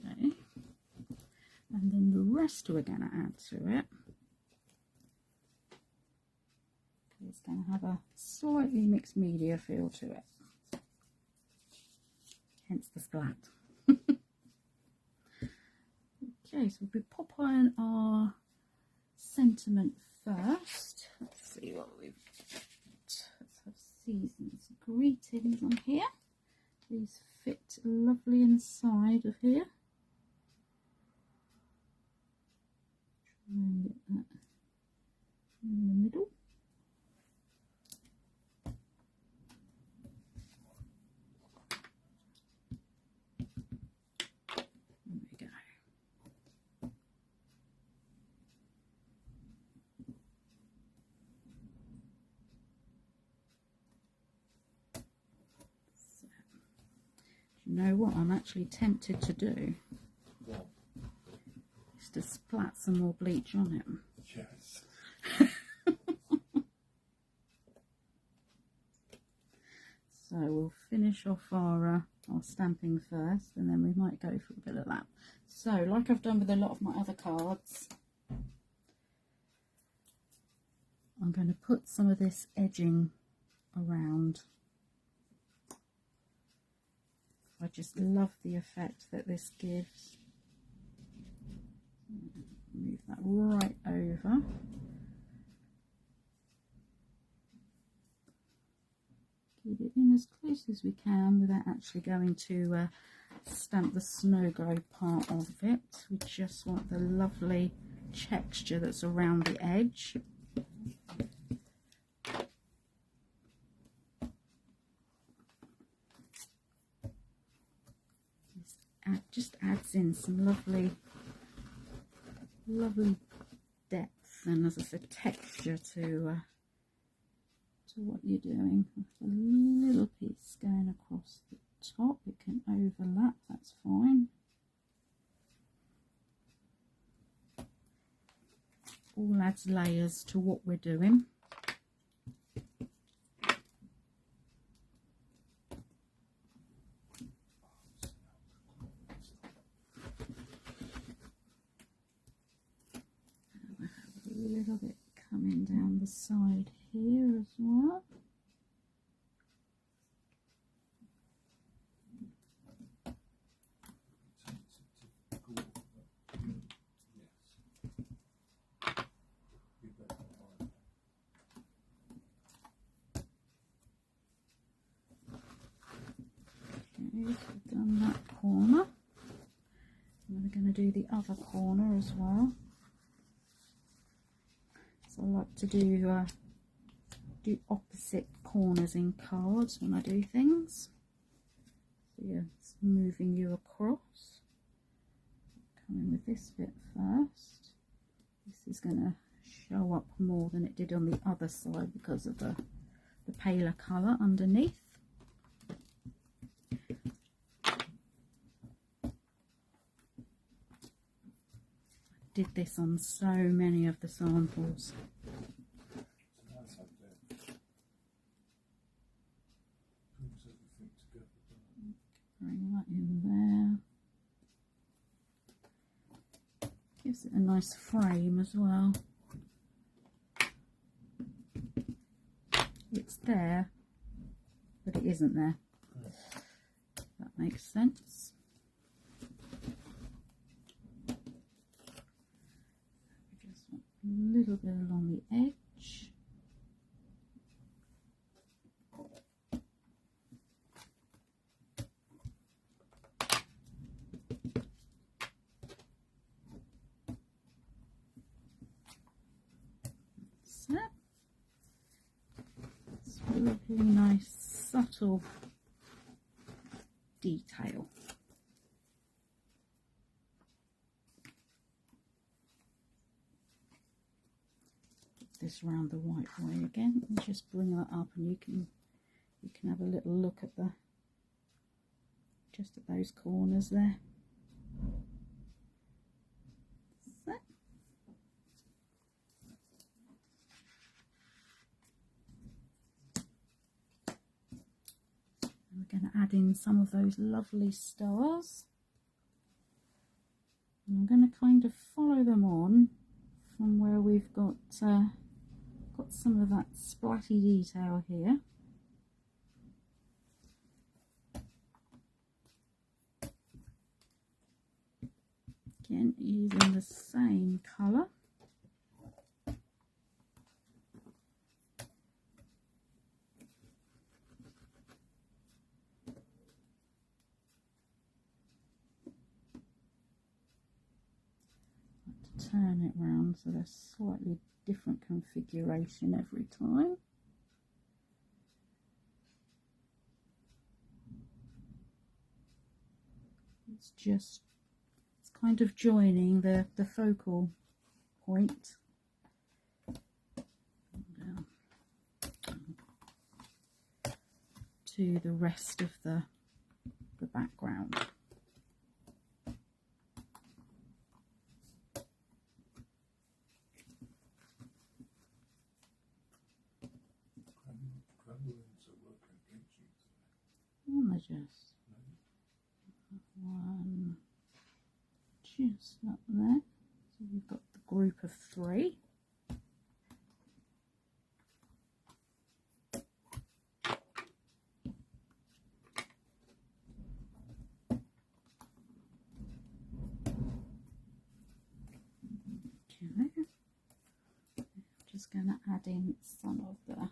Okay, and then the rest we're going to add to it. It's going to have a slightly mixed media feel to it, hence the splat. Okay, so we pop on our sentiment first. Let's see what we've got. Let's have seasons greetings on here. These fit lovely inside of here. Try and get that in the middle. There we go. So, do you know what I'm actually tempted to do? What? Is to splat some more bleach on it. Yes. So we'll finish off our stamping first, and then we might go for a bit of that. So, like I've done with a lot of my other cards, I'm going to put some of this edging around. I just love the effect that this gives. Move that right over. Get it in as close as we can without actually going to stamp the snow globe part of it. We just want the lovely texture that's around the edge. Just adds in some lovely depth and, as I said, texture to what you're doing. A little piece going across the top, it can overlap, that's fine. All adds layers to what we're doing. A little bit come coming down the side here as well. Okay, so we've done that corner. And we're going to do the other corner as well. So I like to do opposite corners in cards when I do things. So yeah, it's moving you across. Come in with this bit first. This is going to show up more than it did on the other side because of the paler colour underneath. Did this on so many of the samples. Bring that in there. Gives it a nice frame as well. It's there, but it isn't there. That makes sense. A little bit along the edge. So it's a really nice subtle detail. This round the white way again and just bring that up, and you can have a little look at just at those corners there. So. And we're going to add in some of those lovely stars, and I'm going to kind of follow them on from where we've got some of that splatty detail here. Again, using the same colour. Turn it round so they're slightly different configuration every time. It's kind of joining the focal point to the rest of the background. Just one just up there, so we've got the group of 3. Okay, just going to add in some of the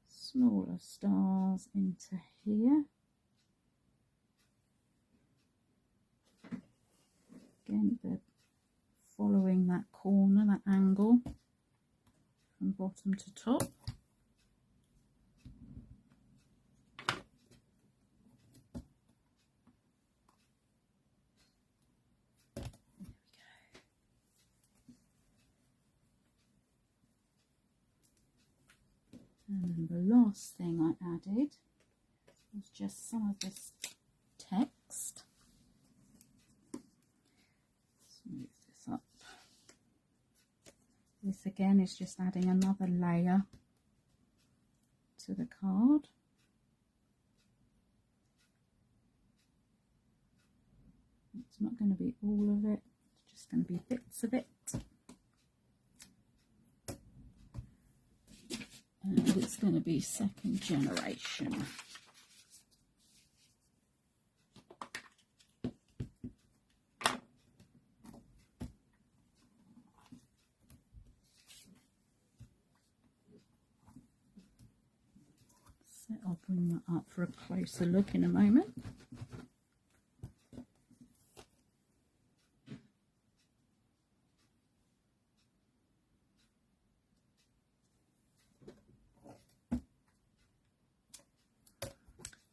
smaller stars into here. Again, they're following that corner, that angle from bottom to top. And then the last thing I added was just some of this text. Let's move this up. This again is just adding another layer to the card. It's not going to be all of it, it's just going to be bits of it. that it's going to be second generation. So I'll bring that up for a closer look in a moment.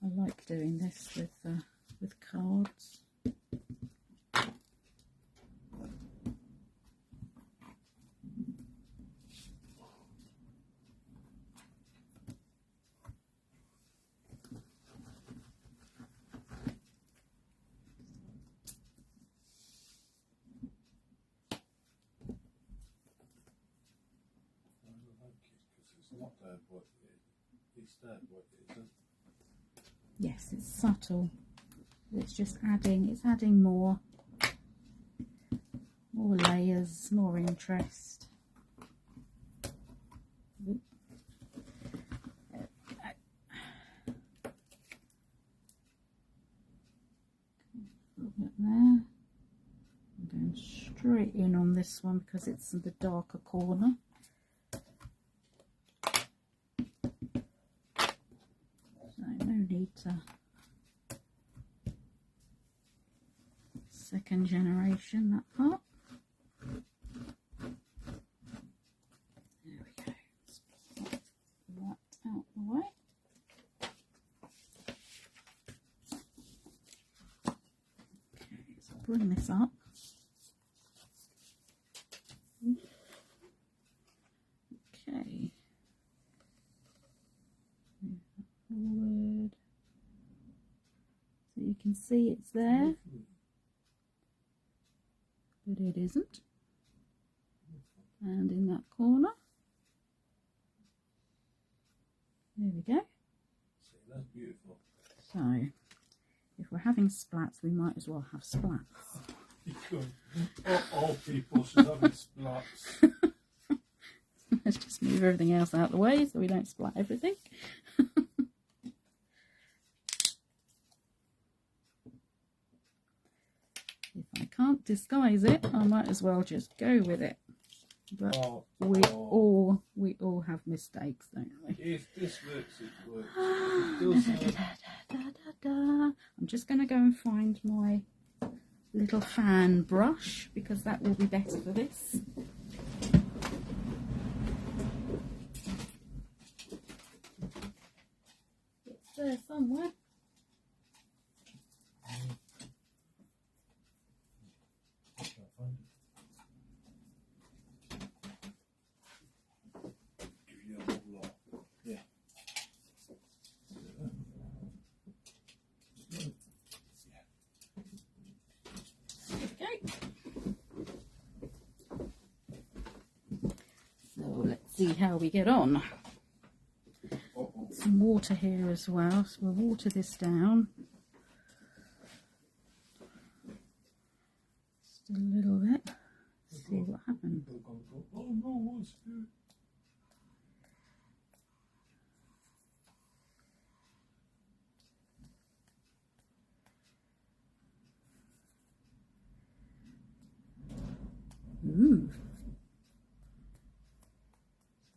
I like doing this with cards. Yes, it's subtle. It's just adding more layers, more interest. Look at there. I'm going straight in on this one because it's in the darker corner. No need to. Second generation, that part. There we go. Let's put that out the way. Okay, so bring this up. Okay. Forward. So you can see it's there, but it isn't. And in that corner, there we go. See, that's beautiful. So, if we're having splats, we might as well have splats. All people should have splats. Let's just move everything else out of the way so we don't splat everything. If I can't disguise it, I might as well just go with it. But we all have mistakes, don't we? If this works, it works. If it doesn't. I'm just going to go and find my little fan brush because that will be better for this. It's there somewhere. See how we get on. Some water here as well, so we'll water this down just a little bit. See what happens. Oh no, what's good? Ooh.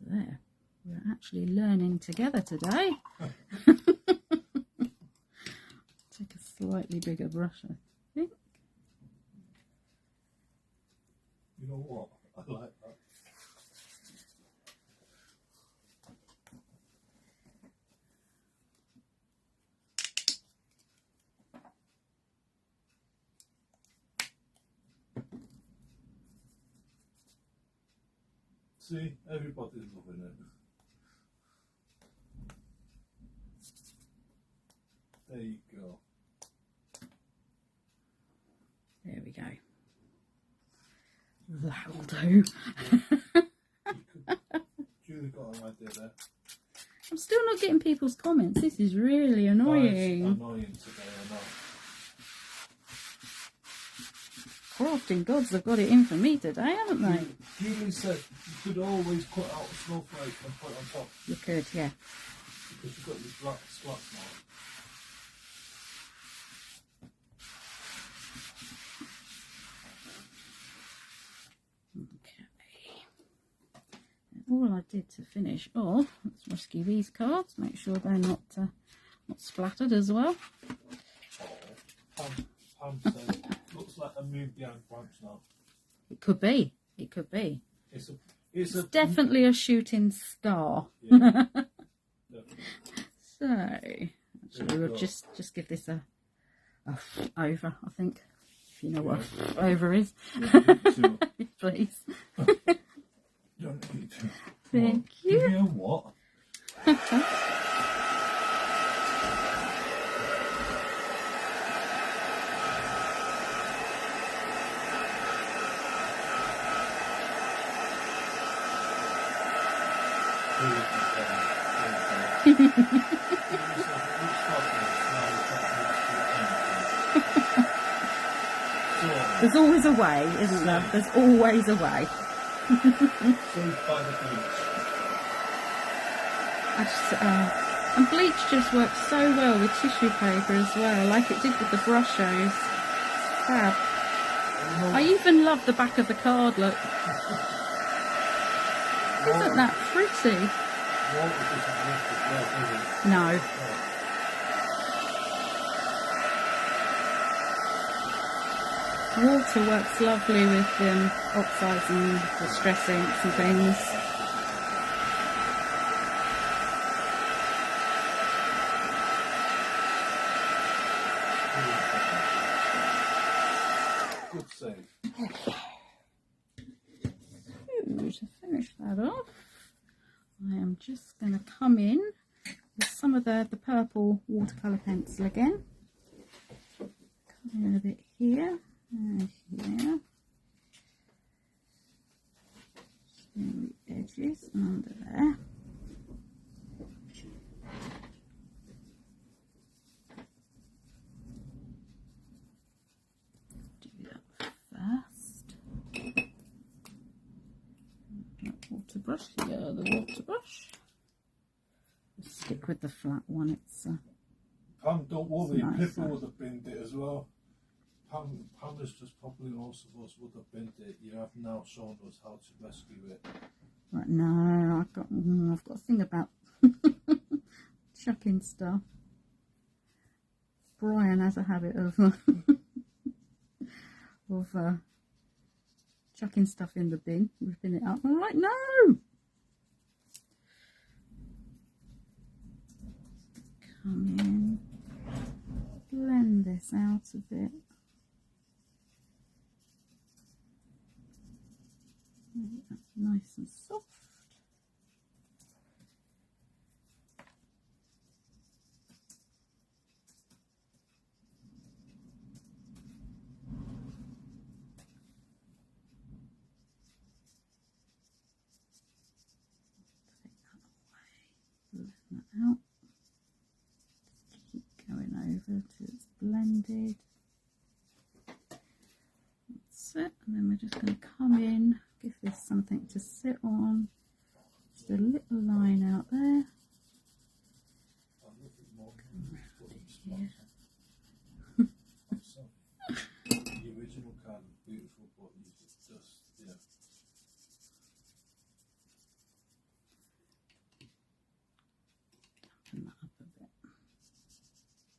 There, we're actually learning together today. Take a slightly bigger brush, I think. You know what? I like that. See, everybody's loving it. There you go. There we go. That'll do. Julie got an idea there. I'm still not getting people's comments. This is really annoying. It's annoying today, I know. crafting gods have got it in for me today, haven't they? Julie said you could always cut out a snowflake and put it on top. You could, yeah. Because you've got these black spots now. All I did to finish off, let's rescue these cards, make sure they're not splattered as well. Oh, Pam says, looks like a move behind branch now. It could be. It could be. It's definitely a shooting star. Yeah, So, actually, we'll just give this a over, I think. If you know what over is. Please. Don't need to. Thank you. Give you a what? There's always a way, isn't there? There's always a way. And bleach just works so well with tissue paper as well, like it did with the brushes. Fab. I even love the back of the card, look. Isn't that pretty? No. Water works lovely with oxides and distress inks and things. Good save. To finish that off, I am just going to come in with some of the purple watercolour pencil again. Come in a bit here and here. Just doing the edges under there. Do that first. Water brush, the other water brush. Stick with the flat one. It's Pam, don't worry, nice, Phillipa would have binned it as well. Pam is just probably most of us would have binned it. You have now shown us how to rescue it. right. No, I've got a thing about chucking stuff. Brian has a habit of chucking stuff in the bin, ripping it up. I'm like, no. Come in, blend this out a bit. That's nice and soft. Take that away, blend that out. Going over till it's blended. That's it, and then we're just going to come in, give this something to sit on. Just a little line out there. Here. The original card is beautiful, but you just yeah. Dampen that up a bit.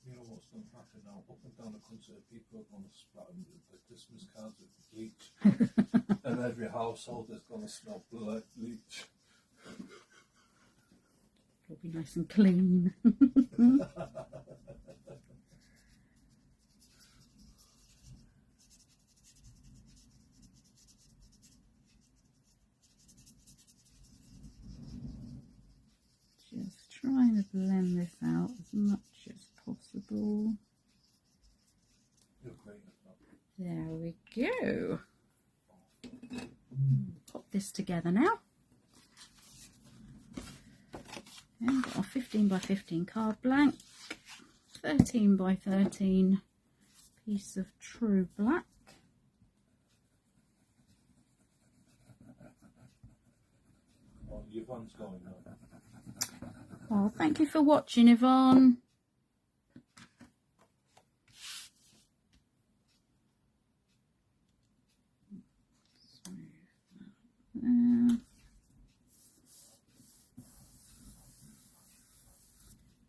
You know what's going to happen now? Up and down the country, people are going to splatter the Christmas cards with bleach, and every household is going to smell like bleach. It'll be nice and clean. Just trying to blend this out as much as possible. You're great at that. There we go. Pop this together now. And got our 15 by 15 card blank, 13 by 13 piece of true black. Yvonne's going now. Oh, thank you for watching, Yvonne.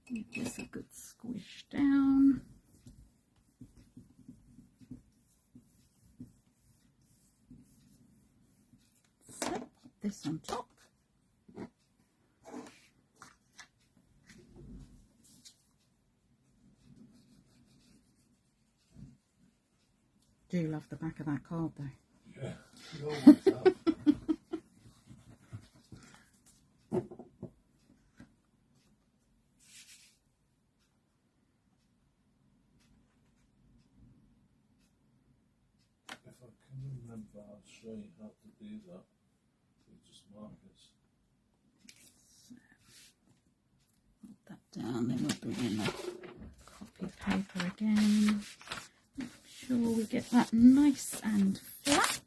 Give this a good squish down. So, pop this on top. Do love the back of that card though. Yeah, you always have. If I can remember, I'll show you how to do that. You just markers. Put that down, then we'll bring in the copy paper again. Make sure we get that nice and flat.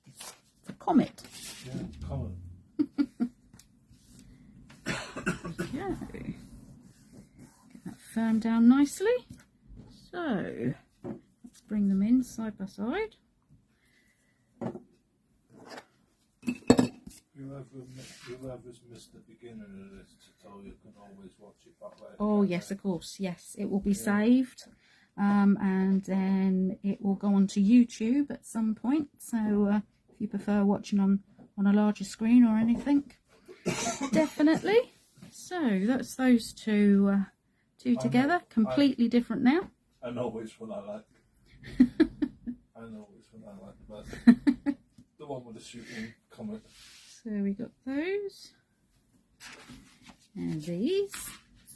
It's a comet. Yeah, common. Okay. Get that firm down nicely. So let's bring them in side by side. Whoever's missed the beginning of this tutorial can always watch it back later. Oh yes, of course, yes. It will be saved. And then it will go onto YouTube at some point. So if you prefer watching on a larger screen or anything, definitely. So that's those two together, completely different now. I know which one I like. I know which one I like the best. The one with the shooting comet. So we got those and these.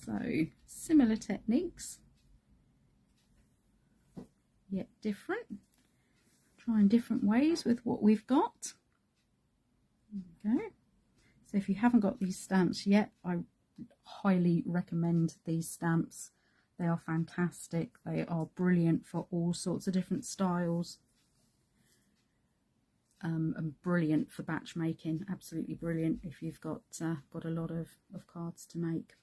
So similar techniques, yet different. Trying different ways with what we've got. There we go. So if you haven't got these stamps yet, I highly recommend these stamps. They are fantastic. They are brilliant for all sorts of different styles. And brilliant for batch making. Absolutely brilliant if you've got a lot of cards to make.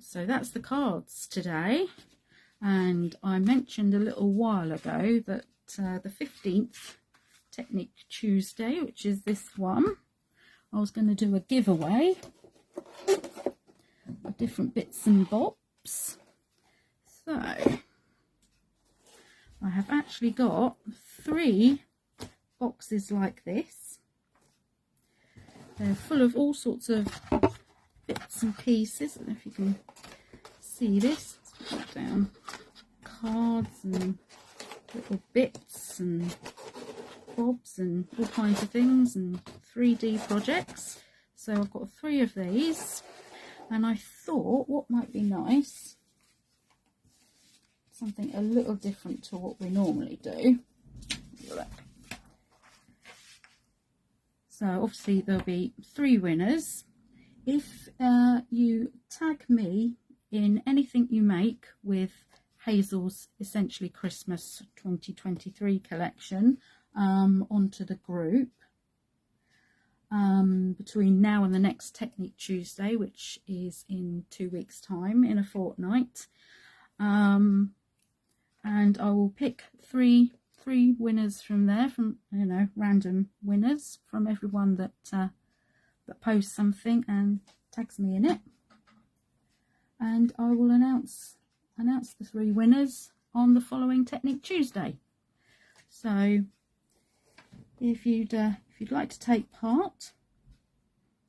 So that's the cards today. And I mentioned a little while ago that the 15th, Technique Tuesday, which is this one, I was going to do a giveaway of different bits and bobs. So I have actually got 3 boxes like this. They're full of all sorts of bits and pieces. I don't know if you can see this. Let's put that down. Cards and little bits and bobs and all kinds of things, and 3D projects. So I've got 3 of these, and I thought what might be nice, something a little different to what we normally do. So obviously there'll be 3 winners. If you tag me in anything you make with Hazel's Essentially Christmas 2023 collection onto the group between now and the next Technique Tuesday, which is in 2 weeks' time, in a fortnight, and I will pick three winners from there, from random winners from everyone that that posts something and tags me in it, and I will announce the 3 winners on the following Technique Tuesday. So if you'd like to take part,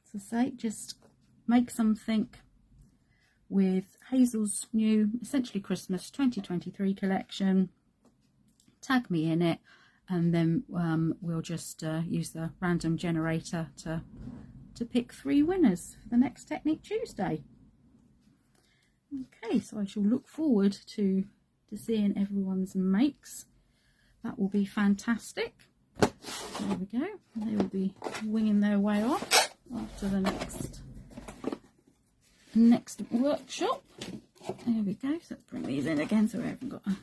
as I say, just make something with Hazel's new Essentially Christmas 2023 collection, tag me in it, and then we'll just use the random generator to pick 3 winners for the next Technique Tuesday. Okay, so I shall look forward to seeing everyone's makes. That will be fantastic. There we go. They will be winging their way off after the next next workshop. There we go. So let's bring these in again so we haven't got a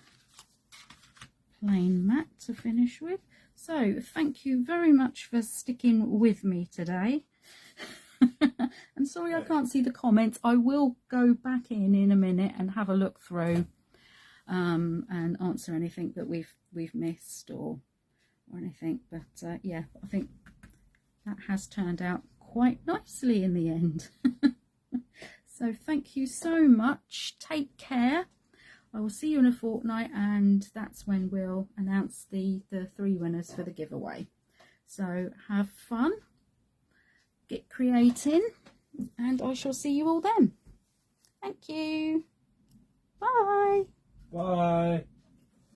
plain mat to finish with. So thank you very much for sticking with me today. And sorry I can't see the comments. I will go back in a minute and have a look through and answer anything that we've missed or anything. But yeah, I think that has turned out quite nicely in the end. So thank you so much. Take care. I will see you in a fortnight, and that's when we'll announce the 3 winners for the giveaway. So have fun, get creating, and I shall see you all then. Thank you. Bye. Bye.